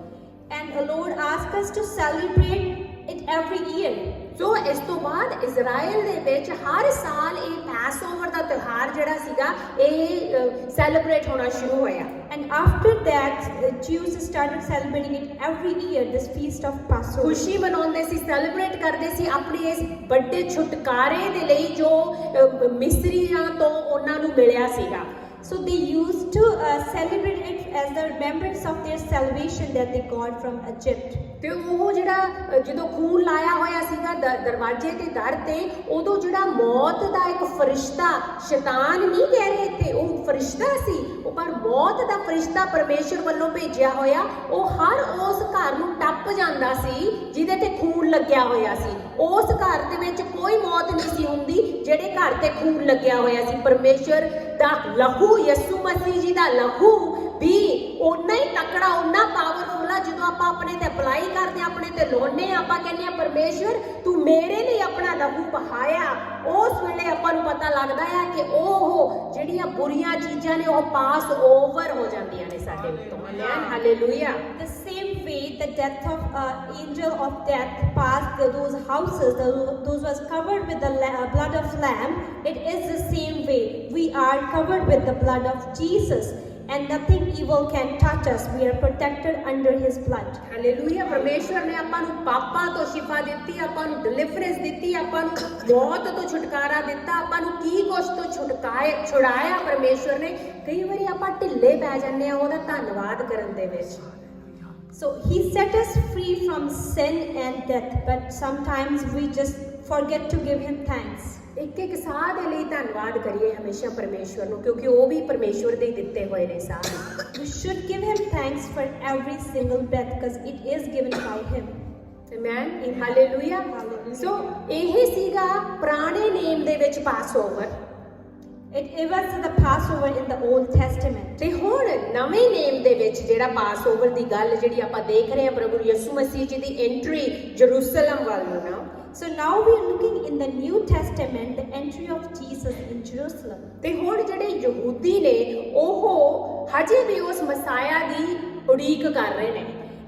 And the Lord asked us to celebrate it every year. ਸੋ ਇਸ ਤੋਂ ਬਾਅਦ ਇਜ਼ਰਾਈਲ ਦੇ ਵਿੱਚ ਹਰ ਸਾਲ ਇਹ ਪੈਸਓਵਰ ਦਾ ਤਿਉਹਾਰ ਜਿਹੜਾ ਸੀਗਾ ਇਹ ਸੈਲੀਬ੍ਰੇਟ ਹੋਣਾ ਸ਼ੁਰੂ ਹੋਇਆ। And after that, the Jews started celebrating it every year, this feast of Passover. ਖੁਸ਼ੀ ਮਨਾਉਂਦੇ ਸੀ, ਸੈਲੀਬ੍ਰੇਟ ਕਰਦੇ ਸੀ ਆਪਣੇ ਇਸ ਵੱਡੇ ਛੁਟਕਾਰੇ ਦੇ ਲਈ ਜੋ ਮਿਸਰੀਆਂ ਤੋਂ ਉਹਨਾਂ ਨੂੰ ਮਿਲਿਆ ਸੀਗਾ। So they used to celebrate it as the remembrance of their salvation that they got from Egypt. ਤੇ ਉਹ ਜਿਹੜਾ ਜਦੋਂ ਖੂਨ ਲਾਇਆ ਹੋਇਆ ਸੀਗਾ ਦਰਵਾਜ਼ੇ ਤੇ ਦਰ ਤੇ, ਉਦੋਂ ਜਿਹੜਾ ਮੌਤ ਦਾ ਇੱਕ ਫਰਿਸ਼ਤਾ, ਸ਼ੈਤਾਨ ਨਹੀਂ ਕਹਿ ਰਹੇ ਇੱਥੇ, ਉਹ ਫਰਿਸ਼ਤਾ ਸੀ, ਉਹ ਪਰ ਮੌਤ ਦਾ ਫਰਿਸ਼ਤਾ ਪਰਮੇਸ਼ਰ ਵੱਲੋਂ ਭੇਜਿਆ ਹੋਇਆ, ਉਹ ਹਰ ਉਸ ਘਰ ਨੂੰ ਟੱਪ ਜਾਂਦਾ ਸੀ ਜਿਹਦੇ ਤੇ ਖੂਨ ਲੱਗਿਆ ਹੋਇਆ ਸੀ। ਉਸ ਘਰ ਦੇ ਵਿੱਚ ਕੋਈ ਮੌਤ ਨਹੀਂ ਸੀ ਹੁੰਦੀ ਜਿਹੜੇ ਘਰ ਤੇ ਖੂਨ ਲੱਗਿਆ ਹੋਇਆ ਸੀ। ਪਰਮੇਸ਼ਰ ਦਾ ਲਹੂ, ਯਿਸੂ ਮਸੀਹ ਜੀ ਦਾ ਲਹੂ ਵੀ ਓਨਾ ਹੀ ਤਕੜਾ, ਓਨਾ ਪਾਵਰਫੁਲ ਆ। ਜਦੋਂ ਆਪਾਂ ਆਪਣੇ ਤੇ ਅਪਲਾਈ ਕਰਦੇ ਆ, ਆਪਣੇ ਤੇ ਲਾਉਂਦੇ ਆ, ਆਪਾਂ ਕਹਿੰਦੇ ਆ ਪਰਮੇਸ਼ਰ ਤੂੰ ਮੇਰੇ ਲਈ ਆਪਣਾ ਲਹੂ ਬਹਾਇਆ, ਉਸ ਵੇਲੇ ਆਪਾਂ ਨੂੰ ਪਤਾ ਲੱਗਦਾ ਆ ਕਿ ਉਹ ਜਿਹੜੀਆਂ ਬੁਰੀਆਂ ਚੀਜ਼ਾਂ ਨੇ ਉਹ ਪਾਸ ਓਵਰ ਹੋ ਜਾਂਦੀਆਂ ਨੇ ਸਾਡੇ ਉੱਤੋਂ। Hallelujah. The same way the death of angel of death passed those houses, those was covered with the blood of lamb. It is the same way we are covered with the blood of Jesus, and nothing evil can touch us. We are protected under his blood. Hallelujah. ਪਰਮੇਸ਼ਵਰ ਨੇ ਆਪਾਂ ਨੂੰ ਪਾਪਾਂ ਤੋਂ ਸ਼ਿਫਾ ਦਿੱਤੀ, ਆਪਾਂ ਨੂੰ ਡਿਲੀਵਰੈਂਸ ਦਿੱਤੀ, ਆਪਾਂ ਨੂੰ ਮੌਤ ਤੋਂ ਛੁਟਕਾਰਾ ਦਿੱਤਾ, ਆਪਾਂ ਨੂੰ ਕੀ ਕੁਛ ਤੋਂ ਛੁਡਾਇਆ ਪਰਮੇਸ਼ਵਰ ਨੇ। ਕਈ ਵਾਰੀ ਆਪਾਂ ਢਿੱਲੇ ਪੈ ਜਾਂਦੇ ਆ ਉਹਦਾ ਧੰਨਵਾਦ ਕਰਨ ਦੇ ਵਿੱਚ। So he set us free from sin and death, but sometimes we just forget to give him thanks. ਇੱਕ ਇੱਕ ਸਾਹ ਦੇ ਲਈ ਧੰਨਵਾਦ ਕਰੀਏ ਹਮੇਸ਼ਾ ਪਰਮੇਸ਼ਵਰ ਨੂੰ, ਕਿਉਂਕਿ ਉਹ ਵੀ ਪਰਮੇਸ਼ਵਰ ਦੇ ਹੀ ਦਿੱਤੇ ਹੋਏ ਨੇ ਸਾਹ। We should give him thanks for every single breath because it is given by him. Amen. Hallelujah. So ਇਹ ਸੀਗਾ ਪੁਰਾਣੇ ਨੇਮ ਦੇ ਵਿੱਚ ਪਾਸਓਵਰ। It was the Passover in the Old Testament. ਤੇ ਹੁਣ ਨਵੇਂ ਨੇਮ ਦੇ ਵਿੱਚ ਜਿਹੜਾ ਪਾਸਓਵਰ ਦੀ ਗੱਲ ਜਿਹੜੀ ਆਪਾਂ ਦੇਖ ਰਹੇ ਹਾਂ, ਪ੍ਰਭੂ ਯਿਸੂ ਮਸੀਹ ਜੀ ਦੀ ਐਂਟਰੀ ਜਰੂਸਲਮ ਵੱਲ ਨੂੰ ਨਾ। So now we are looking in the New Testament, the entry of Jesus in Jerusalem. ਤੇ ਹੁਣ ਜਿਹੜੇ ਯਹੂਦੀ ਨੇ ਉਹ ਹਜੇ ਵੀ ਉਸ ਮਸਾਇਆ ਦੀ ਉਡੀਕ ਕਰ ਰਹੇ ਨੇ।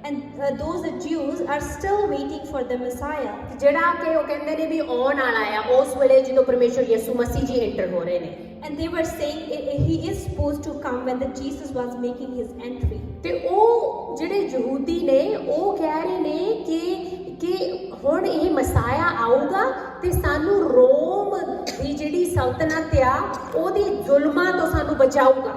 And those Jews are still waiting for the Messiah. ਜਿਹੜਾ ਕਿ ਉਹ ਕਹਿੰਦੇ ਨੇ ਵੀ ਆਉਣ ਵਾਲਾ ਆ ਉਸ ਵੇਲੇ ਜਦੋਂ ਪਰਮੇਸ਼ਰ ਯਿਸੂ ਮਸੀਹ ਜੀ ਐਂਟਰ ਹੋ ਰਹੇ ਨੇ। And they were saying he is supposed to come when the Jesus was making his entry. ਤੇ ਉਹ ਜਿਹੜੇ ਯਹੂਦੀ ਨੇ ਉਹ ਕਹਿ ਰਹੇ ਨੇ ਕਿ ਹੁਣ ਇਹ ਮਸਾਇਆ ਆਊਗਾ ਤੇ ਸਾਨੂੰ ਰੋਮ ਦੀ ਜਿਹੜੀ ਸਲਤਨਤ ਆ ਉਹਦੀ ਜ਼ੁਲਮਾਂ ਤੋਂ ਸਾਨੂੰ ਬਚਾਊਗਾ।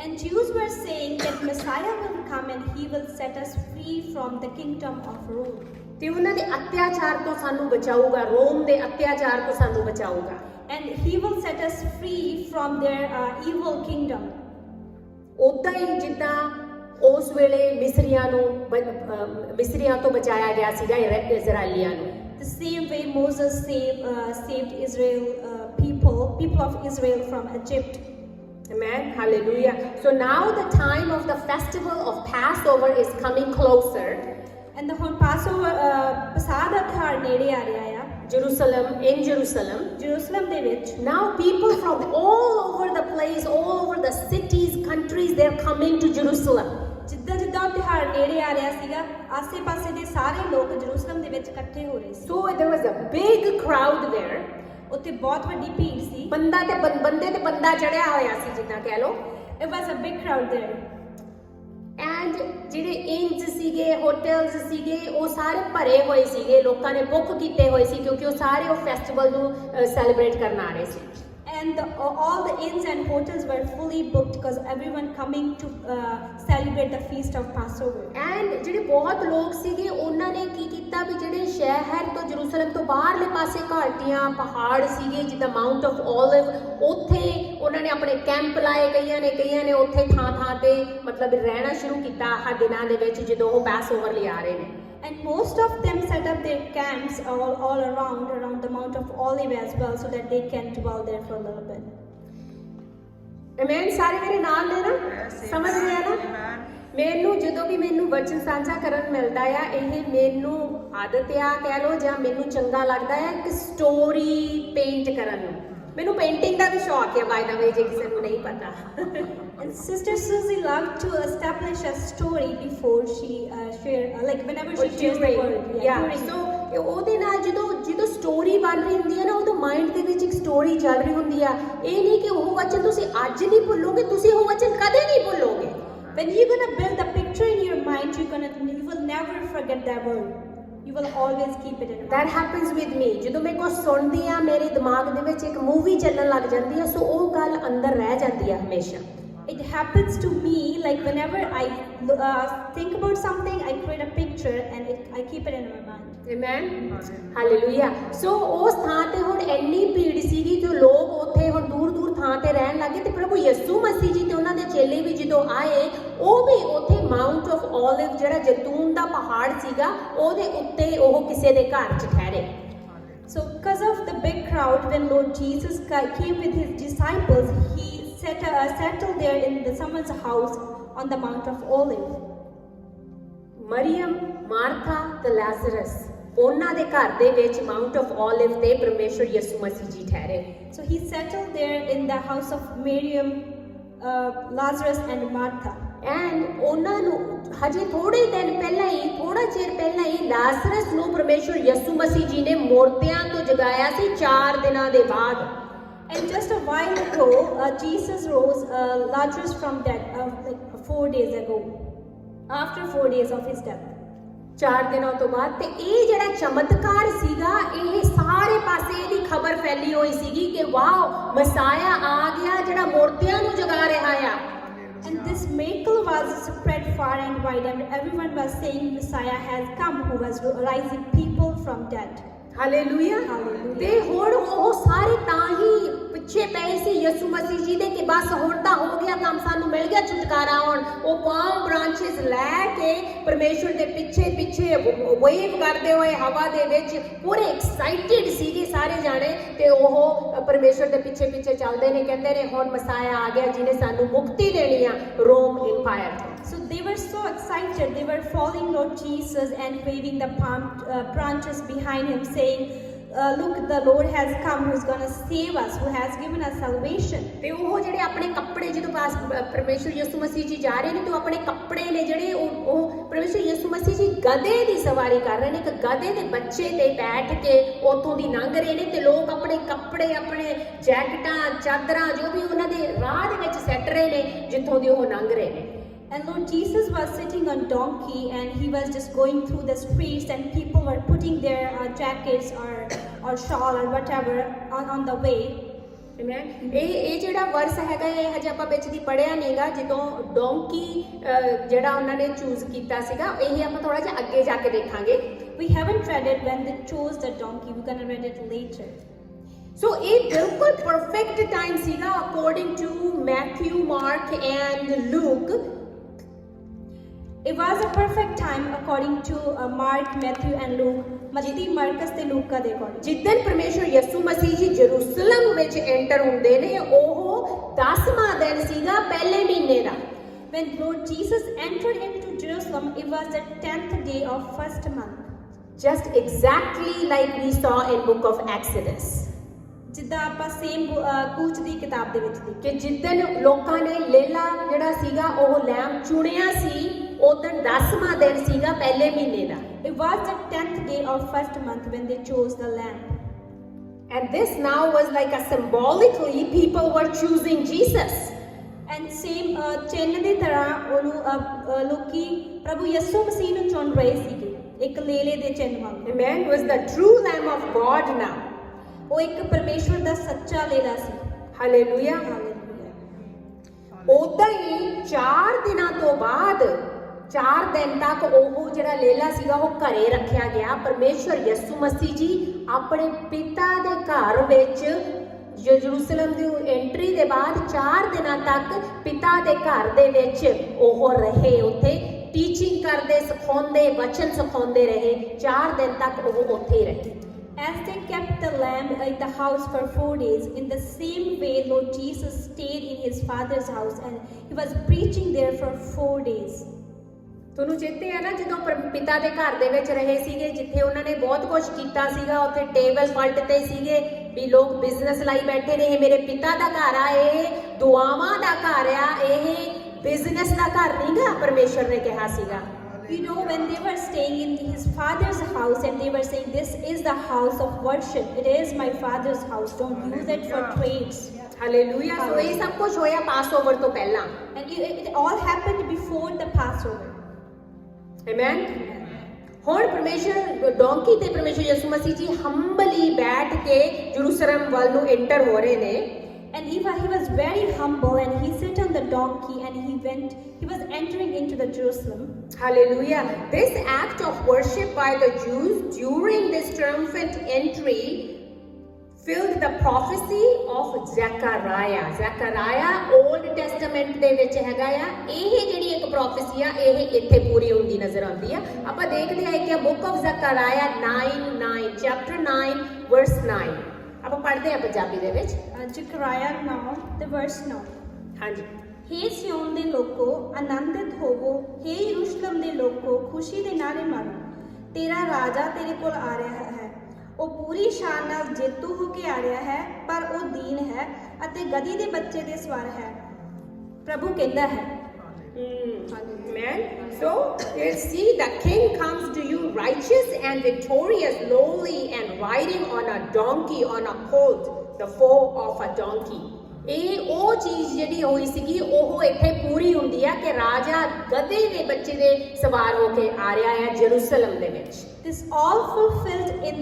And Jews were saying that Messiah will come and he will set us free from the kingdom of Rome. ਤੇ ਉਹਨਾਂ ਦੇ ਅਤਿਆਚਾਰ ਤੋਂ ਸਾਨੂੰ ਬਚਾਊਗਾ, ਰੋਮ ਦੇ ਅਤਿਆਚਾਰ ਤੋਂ ਸਾਨੂੰ ਬਚਾਊਗਾ। And he will set us free from their evil kingdom. ਉਦਾਂ ਹੀ ਜਿੱਦਾਂ ਉਸ ਵੇਲੇ ਮਿਸਰੀਆਂ ਤੋਂ ਬਚਾਇਆ ਗਿਆ ਸੀਗਾ ਇਜ਼ਰਾਈਲੀਆਂ ਨੂੰ। The same way Moses saved Israel people of Israel from Egypt. Amen. Hallelujah. So now the time of the festival of Passover is coming closer. And the ਹੁਣ Passover ਪਸਾਹ ਦਾ ਤਿਉਹਾਰ ਨੇੜੇ ਆ ਰਿਹਾ ਆ। In Jerusalem. Jerusalem ਦੇ ਵਿੱਚ Now people from all over the place, all over the cities, countries, they're coming to Jerusalem. ਜਿੱਦਾਂ ਉਹ ਤਿਉਹਾਰ ਨੇੜੇ ਆ ਰਿਹਾ ਸੀਗਾ, ਆਸੇ-ਪਾਸੇ ਦੇ ਸਾਰੇ ਲੋਕ ਜਰੂਸਲਮ ਦੇ ਵਿੱਚ ਇਕੱਠੇ ਹੋ ਰਹੇ ਸੀ। So there was a big crowd there. ਉੱਥੇ ਬਹੁਤ ਵੱਡੀ ਭੀੜ ਸੀ। ਬੰਦੇ ਤੇ ਬੰਦਾ ਚੜਿਆ ਹੋਇਆ ਸੀ ਜਿੱਦਾਂ ਕਹਿ ਲਓ। It was a big crowd there. And ਜਿਹੜੇ ਇੰਨਸ ਸੀਗੇ, ਹੋਟਲਸ ਸੀਗੇ, ਉਹ ਸਾਰੇ ਭਰੇ ਹੋਏ ਸੀਗੇ, ਲੋਕਾਂ ਨੇ ਬੁੱਕ ਕੀਤੇ ਹੋਏ ਸੀ ਕਿਉਂਕਿ ਉਹ ਸਾਰੇ ਉਹ ਫੈਸਟੀਵਲ ਨੂੰ ਸੈਲੀਬ੍ਰੇਟ ਕਰਨ ਆ ਰਹੇ ਸੀ। And all the inns and hotels were fully booked because everyone coming to celebrate the feast of Passover. And ਜਿਹੜੇ ਬਹੁਤ ਲੋਕ ਸੀਗੇ ਉਹਨਾਂ ਨੇ ਕੀ ਕੀਤਾ ਵੀ ਜਿਹੜੇ ਸ਼ਹਿਰ ਤੋਂ ਜਰੂਸਲਮ ਤੋਂ ਬਾਹਰਲੇ ਪਾਸੇ ਘਾਟੀਆਂ ਪਹਾੜ ਸੀਗੇ ਜਿੱਦਾਂ ਮਾਊਂਟ ਆਫ ਓਲਿਵ, ਉੱਥੇ ਉਹਨਾਂ ਨੇ ਆਪਣੇ ਕੈਂਪ ਲਾਏ। ਕਈਆਂ ਨੇ ਉੱਥੇ ਥਾਂ ਤੇ ਮਤਲਬ ਰਹਿਣਾ ਸ਼ੁਰੂ ਕੀਤਾ ਆਹ ਦਿਨਾਂ ਦੇ ਵਿੱਚ ਜਦੋਂ ਉਹ ਪੈਸਓਵਰ ਲਈ ਆ ਰਹੇ ਨੇ। And most of them set up their camps all around the Mount of Olive as well, so that they can dwell there for a little bit. Amen. ਸਾਰੇ ਮੇਰੇ ਨਾਲ ਨੇ ਨਾ, ਸਮਝ ਰਹੇ ਆ ਨਾ। ਮੈਨੂੰ ਜਦੋਂ ਵੀ ਮੈਨੂੰ ਵਚਨ ਸਾਂਝਾ ਕਰਨ ਮਿਲਦਾ ਆ, ਇਹ ਮੈਨੂੰ ਆਦਤ ਆ ਕਹਿ ਲਓ ਜਾਂ ਮੈਨੂੰ ਚੰਗਾ ਲੱਗਦਾ ਆ ਇੱਕ ਸਟੋਰੀ ਪੇਂਟ ਕਰਨ ਨੂੰ। ਮੈਨੂੰ ਪੇਂਟਿੰਗ ਦਾ ਵੀ ਸ਼ੌਕ ਹੈ ਬਾਈ ਦਾ ਵੇ, ਜੇ ਕਿਸੇ ਨੂੰ ਨਹੀਂ ਪਤਾ। And Sister Susie loved to establish a story before she like whenever she shares the word. During. So ਉਹਦੇ ਨਾਲ ਜਦੋਂ ਸਟੋਰੀ ਬਣ ਰਹੀ ਹੁੰਦੀ ਹੈ ਨਾ, ਉਹਦੇ ਮਾਈਂਡ ਦੇ ਵਿੱਚ ਇੱਕ ਸਟੋਰੀ ਚੱਲ ਰਹੀ ਹੁੰਦੀ ਆ। ਇਹ ਨਹੀਂ ਕਿ ਉਹ ਵਚਨ ਤੁਸੀਂ ਅੱਜ ਨਹੀਂ ਭੁੱਲੋਗੇ, ਤੁਸੀਂ ਉਹ ਵਚਨ ਕਦੇ ਨਹੀਂ ਭੁੱਲੋਗੇ। When you're gonna build a picture in your mind, you will never forget that word. You will always keep it in mind. That happens with me. ਜਦੋਂ ਮੈਂ ਕੁਝ ਸੁਣਦੀ ਆ, ਮੇਰੇ ਦਿਮਾਗ ਦੇ ਵਿੱਚ ਇੱਕ ਮੂਵੀ ਚੱਲਣ ਲੱਗ ਜਾਂਦੀ ਆ, ਸੋ ਉਹ ਗੱਲ ਅੰਦਰ ਰਹਿ ਜਾਂਦੀ ਆ ਹਮੇਸ਼ਾ। It happens to me like whenever I think about something, I create a picture and I keep it in my mind. Amen. Hallelujah. So ਉਸ ਥਾਂ ਤੇ ਹੁਣ ਇੰਨੀ ਭੀੜ ਸੀਗੀ, ਜੋ ਲੋਕ ਉੱਥੇ ਹੁਣ ਦੂਰ ਥਾਂ ਤੇ ਰਹਿਣ ਲੱਗੇ, ਤੇ ਪ੍ਰਭੂ ਯਿਸੂ ਮਸੀਹ ਜੀ ਤੇ ਉਹਨਾਂ ਦੇ ਚੇਲੇ ਵੀ ਜਦੋਂ ਆਏ, ਉਹ ਵੀ ਉੱਥੇ ਮਾਊਂਟ ਆਫ ਓਲਿਵ ਜਿਹੜਾ ਜੈਤੂਨ ਦਾ ਪਹਾੜ ਸੀਗਾ, ਉਹਦੇ ਉੱਤੇ ਉਹ ਕਿਸੇ ਦੇ ਘਰ 'ਚ ਠਹਿਰੇ। So because of the big crowd, when Lord Jesus came with his disciples, he settled there in someone's house on the Mount of Olives. Maryam, Martha ਤੇ ਲਾਜ਼ਰਸ, ਉਹਨਾਂ ਦੇ ਘਰ ਦੇ ਵਿੱਚ ਮਾਊਂਟ ਆਫ ਓਲਿਵ ਤੇ ਪਰਮੇਸ਼ਰ ਯਿਸੂ ਮਸੀਹ ਜੀ ਠਹਿਰੇ। So he settled there in the house of Miriam, Lazarus and Martha. And ਉਹਨਾਂ ਨੂੰ ਹਜੇ ਥੋੜੇ ਦਿਨ ਪਹਿਲਾਂ ਹੀ, ਥੋੜਾ ਚਿਰ ਪਹਿਲਾਂ ਹੀ ਲਾਜ਼ਰਸ ਨੂੰ ਪਰਮੇਸ਼ਰ ਯਿਸੂ ਮਸੀਹ ਜੀ ਨੇ ਮੁਰਦਿਆਂ ਤੋਂ ਜਗਾਇਆ ਸੀ 4 ਦਿਨਾਂ ਦੇ ਬਾਅਦ। And just a while ago, Jesus rose Lazarus from death, like 4 days ago, after 4 days of his death. 4 ਦਿਨਾਂ ਤੋਂ ਬਾਅਦ। ਤੇ ਇਹ ਜਿਹੜਾ ਚਮਤਕਾਰ ਸੀਗਾ, ਇਹ ਸਾਰੇ ਪਾਸੇ ਇਹਦੀ ਖਬਰ ਫੈਲੀ ਹੋਈ ਸੀਗੀ ਕਿ ਵਾਓ, ਮਸਾਇਆ ਆ ਗਿਆ ਜਿਹੜਾ ਮੁਰਦਿਆਂ ਨੂੰ ਜਗਾ ਰਿਹਾ ਆ। And this miracle was spread far and wide, and everyone was saying Messiah has come, who was rising people from dead. Hallelujah. ਤੇ ਹੁਣ ਉਹ ਸਾਰੇ ਤਾਂ ਹੀ ਪਿੱਛੇ ਪਏ ਸੀ ਯਿਸੂ ਮਸੀਹ ਜੀ ਦੇ ਕਿ ਬਸ ਹੁਣ ਤਾਂ ਹੋ ਗਿਆ ਕੰਮ, ਸਾਨੂੰ ਮਿਲ ਗਿਆ ਛੁਟਕਾਰਾ। ਹੁਣ ਉਹ ਪਾਮ ਬ੍ਰਾਂਚਸ ਲੈ ਕੇ ਪਰਮੇਸ਼ਵਰ ਦੇ ਪਿੱਛੇ ਵੇਵ ਕਰਦੇ ਹੋਏ ਹਵਾ ਦੇ ਵਿੱਚ ਪੂਰੇ ਐਕਸਾਈਟਿਡ ਸੀਗੇ ਸਾਰੇ ਜਾਣੇ, ਤੇ ਉਹ ਪਰਮੇਸ਼ਵਰ ਦੇ ਪਿੱਛੇ ਚੱਲਦੇ ਨੇ, ਕਹਿੰਦੇ ਨੇ ਹੁਣ ਮਸਾਇਆ ਆ ਗਿਆ ਜਿਹਨੇ ਸਾਨੂੰ ਮੁਕਤੀ ਦੇਣੀ ਆ ਰੋਮ ਇੰਪਾਇਰ ਤੋਂ। So they were so excited, they were following Lord Jesus and waving the palm branches behind him, saying, look, the Lord has come, who is going to save us, who has given us salvation. ਤੇ ਉਹ ਜਿਹੜੇ ਆਪਣੇ ਕੱਪੜੇ ਜਦੋਂ ਪਾਸ ਪਰਮੇਸ਼ਰ ਯਿਸੂ ਮਸੀਹ ਜੀ ਜਾ ਰਹੇ ਨੇ, ਤੇ ਉਹ ਆਪਣੇ ਕੱਪੜੇ ਨੇ ਜਿਹੜੇ ਉਹ ਪਰਮੇਸ਼ਰ ਯਿਸੂ ਮਸੀਹ ਜੀ ਗਧੇ ਦੀ ਸਵਾਰੀ ਕਰ ਰਹੇ ਨੇ, ਇੱਕ ਗਧੇ ਦੇ ਬੱਚੇ ਤੇ ਬੈਠ ਕੇ ਉੱਥੋਂ ਦੀ ਲੰਘ ਰਹੇ ਨੇ, ਤੇ ਲੋਕ ਆਪਣੇ ਕੱਪੜੇ, ਆਪਣੇ ਜੈਕਟਾਂ, ਚਾਦਰਾਂ ਜੋ ਵੀ ਉਹਨਾਂ ਦੇ ਰਾਹ ਦੇ ਵਿੱਚ ਸੱਟ ਰਹੇ ਨੇ ਜਿੱਥੋਂ ਦੀ ਉਹ ਲੰਘ ਰਹੇ ਨੇ। And Lord Jesus was sitting on donkey, and he was just going through the streets, and people were putting their jackets or shawl or whatever on the way. Amen. ਇਹ ਜਿਹੜਾ ਵਰਸ ਹੈਗਾ, ਇਹ ਹਜੇ ਆਪਾਂ ਵਿੱਚ ਦੀ ਪੜਿਆ ਨਹੀਂਗਾ, ਜਦੋਂ ਡੋਂਕੀ ਜਿਹੜਾ ਉਹਨਾਂ ਨੇ ਚੂਜ਼ ਕੀਤਾ ਸੀਗਾ, ਇਹ ਆਪਾਂ ਥੋੜਾ ਜਿਹਾ ਅੱਗੇ ਜਾ ਕੇ ਦੇਖਾਂਗੇ। We haven't read it when they chose the donkey. We're gonna read it later. So ਇਹ ਬਿਲਕੁਲ ਪਰਫੈਕਟ ਟਾਈਮ ਸੀਗਾ according to Matthew, Mark and Luke. It was a perfect time according to Mark, Matthew and Luke. ਮਤੀ, ਮਾਰਕਸ ਤੇ ਲੂਕਾ ਦੇ according. ਜਿੱਦਣ ਪਰਮੇਸ਼ਰ ਯਿਸੂ ਮਸੀਹ ਜੀ ਜਰੂਸਲਮ ਵਿੱਚ ਐਂਟਰ ਹੁੰਦੇ ਨੇ, ਉਹ 10ਵਾਂ ਦਿਨ ਸੀਗਾ ਪਹਿਲੇ ਮਹੀਨੇ ਦਾ। When Lord Jesus entered into Jerusalem, it was the 10th day of first month. Just exactly like we saw in book of Exodus. ਜਿੱਦਾਂ ਆਪਾਂ ਸੇਮ ਕੂਚ ਦੀ ਕਿਤਾਬ ਦੇ ਵਿੱਚ ਦੇਖੀ ਕਿ ਜਿੱਦਣ ਲੋਕਾਂ ਨੇ ਲੇਲਾ ਜਿਹੜਾ ਸੀਗਾ ਉਹ ਲੈਮ ਚੁਣਿਆ ਸੀ, ਉਦੋਂ 10ਵਾਂ ਦਿਨ ਸੀਗਾ ਪਹਿਲੇ ਮਹੀਨੇ ਦਾ। It was the 10th day of first month when they chose the lamb. And this now was like a symbolically people were choosing Jesus. And same ਚਿੰਨ੍ਹ ਦੀ ਤਰ੍ਹਾਂ ਉਹਨੂੰ ਲੋਕੀ ਪ੍ਰਭੂ ਯਿਸੂ ਮਸੀਹ ਨੂੰ ਚੁਣ ਰਹੇ ਸੀਗੇ, ਇੱਕ ਲੇਲੇ ਦੇ ਚਿੰਨ੍ਹ ਵਾਂਗ। Amen. Was the true Lamb of God now. ਉਹ ਇੱਕ ਪਰਮੇਸ਼ਵਰ ਦਾ ਸੱਚਾ ਲੇਲਾ ਸੀ। ਹਾਲੇਲੂਇਆ। ਉਦਾਂ ਹੀ 4 ਦਿਨਾਂ ਤੋਂ ਬਾਅਦ 4 ਦਿਨ ਤੱਕ ਉਹ ਜਿਹੜਾ ਲੇਲਾ ਸੀਗਾ ਉਹ ਘਰੇ ਰੱਖਿਆ ਗਿਆ। ਪਰਮੇਸ਼ਵਰ ਯਿਸੂ ਮਸੀਹ ਜੀ ਆਪਣੇ ਪਿਤਾ ਦੇ ਘਰ ਵਿੱਚ ਯਰੂਸ਼ਲਮ ਦੀ ਐਂਟਰੀ ਦੇ ਬਾਅਦ 4 ਦਿਨਾਂ ਤੱਕ ਪਿਤਾ ਦੇ ਘਰ ਦੇ ਵਿੱਚ ਉਹ ਰਹੇ, ਉੱਥੇ ਟੀਚਿੰਗ ਕਰਦੇ, ਸਿਖਾਉਂਦੇ, ਵਚਨ ਸਿਖਾਉਂਦੇ ਰਹੇ। 4 ਦਿਨ ਤੱਕ ਉਹ ਉੱਥੇ ਹੀ ਰਹੇ। As they kept the lamb in the house for 4 days, in the same way Lord Jesus stayed in his Father's house and he was preaching there for 4 days. ਤੁਹਾਨੂੰ ਚੇਤੇ ਹੈ ਨਾ ਜਦੋਂ ਪਿਤਾ ਦੇ ਘਰ ਦੇ ਵਿੱਚ ਰਹੇ ਸੀਗੇ, ਜਿੱਥੇ ਉਹਨਾਂ ਨੇ ਬਹੁਤ ਕੁਝ ਕੀਤਾ ਸੀਗਾ, ਉੱਥੇ ਟੇਬਲ ਪਲਟਦੇ ਸੀਗੇ ਵੀ ਲੋਕ ਬਿਜ਼ਨਸ ਲਾਈ ਬੈਠੇ ਨੇ, ਇਹ ਮੇਰੇ ਪਿਤਾ ਦਾ ਘਰ ਆ, ਇਹ ਦੁਆਵਾਂ ਦਾ ਘਰ ਆ, ਇਹ ਬਿਜ਼ਨਸ ਦਾ ਘਰ ਨਹੀਂਗਾ, ਪਰਮੇਸ਼ਰ ਨੇ ਕਿਹਾ ਸੀਗਾ। You know, when they were staying in his father's house and they were saying, this is the house of worship, it is my father's house, don't use it for trades. Hallelujah. So ਇਹ ਸਭ ਕੁਝ ਹੋਇਆ ਪਾਸਓਵਰ ਤੋਂ ਪਹਿਲਾਂ। And it all happened before the Passover. Amen. ਹੁਣ ਪਰਮੇਸ਼ਰ donkey ਤੇ ਪਰਮੇਸ਼ਰ ਯਿਸੂ ਮਸੀਹ ਜੀ ਹੰਬਲੀ ਬੈਠ ਕੇ ਜਰੂਸਲਮ ਵੱਲ ਨੂੰ ਐਂਟਰ ਹੋ ਰਹੇ ਨੇ। And he was very humble and he sat on the donkey and he was entering into the Jerusalem. Hallelujah. This act of worship by the Jews during this triumphant entry filled the prophecy of Zechariah. Zechariah Old Testament ਦੇ ਵਿੱਚ ਹੈਗਾ ਆ, ਇਹ ਜਿਹੜੀ ਇੱਕ prophecy ਆ ਇਹ ਇੱਥੇ ਪੂਰੀ ਹੁੰਦੀ ਨਜ਼ਰ ਆਉਂਦੀ ਆ। ਆਪਾਂ ਦੇਖਦੇ ਆ ਕਿ book of Zechariah 9:9 chapter 9 verse 9 ਆਪਾਂ ਪੜ੍ਹਦੇ ਆ ਪੰਜਾਬੀ ਦੇ ਵਿੱਚ। Zechariah 9 the verse 9। ਹਾਂਜੀ। हे सिय्योन ਦੇ ਲੋਕੋ ਆਨੰਦਿਤ ਹੋਵੋ, हे ਯਰੂਸ਼ਲਮ ਦੇ ਲੋਕੋ ਖੁਸ਼ੀ ਦੇ ਨਾਅਰੇ ਮਾਰੋ, ਤੇਰਾ ਰਾਜਾ ਤੇਰੇ ਕੋਲ ਆ ਰਿਹਾ ਹੈ, ਉਹ ਪੂਰੀ ਸ਼ਾਨ ਨਾਲ ਜੇਤੂ ਹੋ ਕੇ ਆ ਰਿਹਾ ਹੈ, ਪਰ ਉਹ ਦੀਨ ਹੈ ਅਤੇ ਗਧੀ ਦੇ ਬੱਚੇ ਦੇ ਸਵਾਰ ਹੈ, ਪ੍ਰਭੂ ਕਹਿੰਦਾ ਹੈ। Amen. So you see the king comes to you righteous and victorious, lowly and riding on a donkey, on a colt, the foal of a donkey. ਇਹ ਉਹ ਚੀਜ਼ ਜਿਹੜੀ ਹੋਈ ਸੀਗੀ ਉਹ ਇੱਥੇ ਪੂਰੀ ਹੁੰਦੀ ਆ ਕਿ ਰਾਜਾ ਗਧੇ ਦੇ ਬੱਚੇ ਦੇ ਸਵਾਰ ਹੋ ਕੇ ਆ ਰਿਹਾ ਹੈ ਜਰੂਸਲਮ ਦੇ ਵਿੱਚ। This all fulfilled in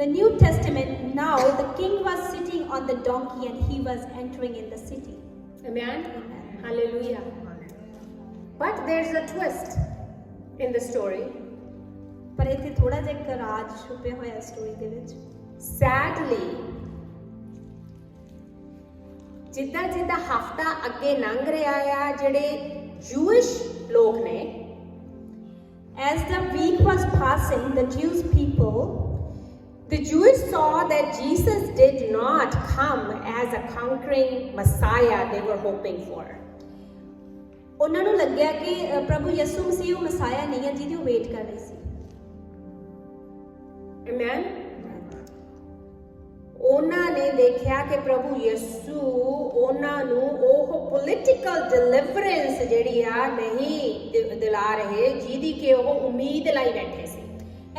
the New Testament. Now the king was sitting on the donkey and he was entering in the city. Amen. Hallelujah. But there's a twist in the story. ਪਰ ਇੱਥੇ ਥੋੜਾ ਜਿਹਾ ਇੱਕ ਰਾਜ ਛੁਪਿਆ ਹੋਇਆ story ਦੇ ਵਿੱਚ। Sadly, ਜਿੱਦਾਂ ਜਿੱਦਾਂ ਹਫਤਾ ਅੱਗੇ ਲੰਘ ਰਿਹਾ ਆ, ਜਿਹੜੇ ਜੂਇਸ਼ ਲੋਕ ਨੇ, as the week was passing, the Jewish people, the Jews saw that Jesus did not come as a conquering Messiah they were hoping for. ਉਹਨਾਂ ਨੂੰ ਲੱਗਿਆ ਕਿ ਪ੍ਰਭੂ ਯਿਸੂ ਮਸੀਹ ਉਹ ਮਸਾਇਆ ਨਹੀਂ ਹੈ ਜਿਹਦੀ ਉਹ ਵੇਟ ਕਰ ਰਹੇ ਸੀ। Amen. ਉਹਨਾਂ ਨੇ ਦੇਖਿਆ ਕਿ ਪ੍ਰਭੂ ਯਿਸੂ ਉਹਨਾਂ ਨੂੰ ਉਹ ਪੋਲੀਟੀਕਲ ਡਿਲੀਵਰੈਂਸ ਜਿਹੜੀ ਆ ਨਹੀਂ ਦਿਲਾ ਰਹੇ ਜਿਹਦੀ ਕਿ ਉਹ ਉਮੀਦ ਲਾਈ ਬੈਠੇ ਸੀ।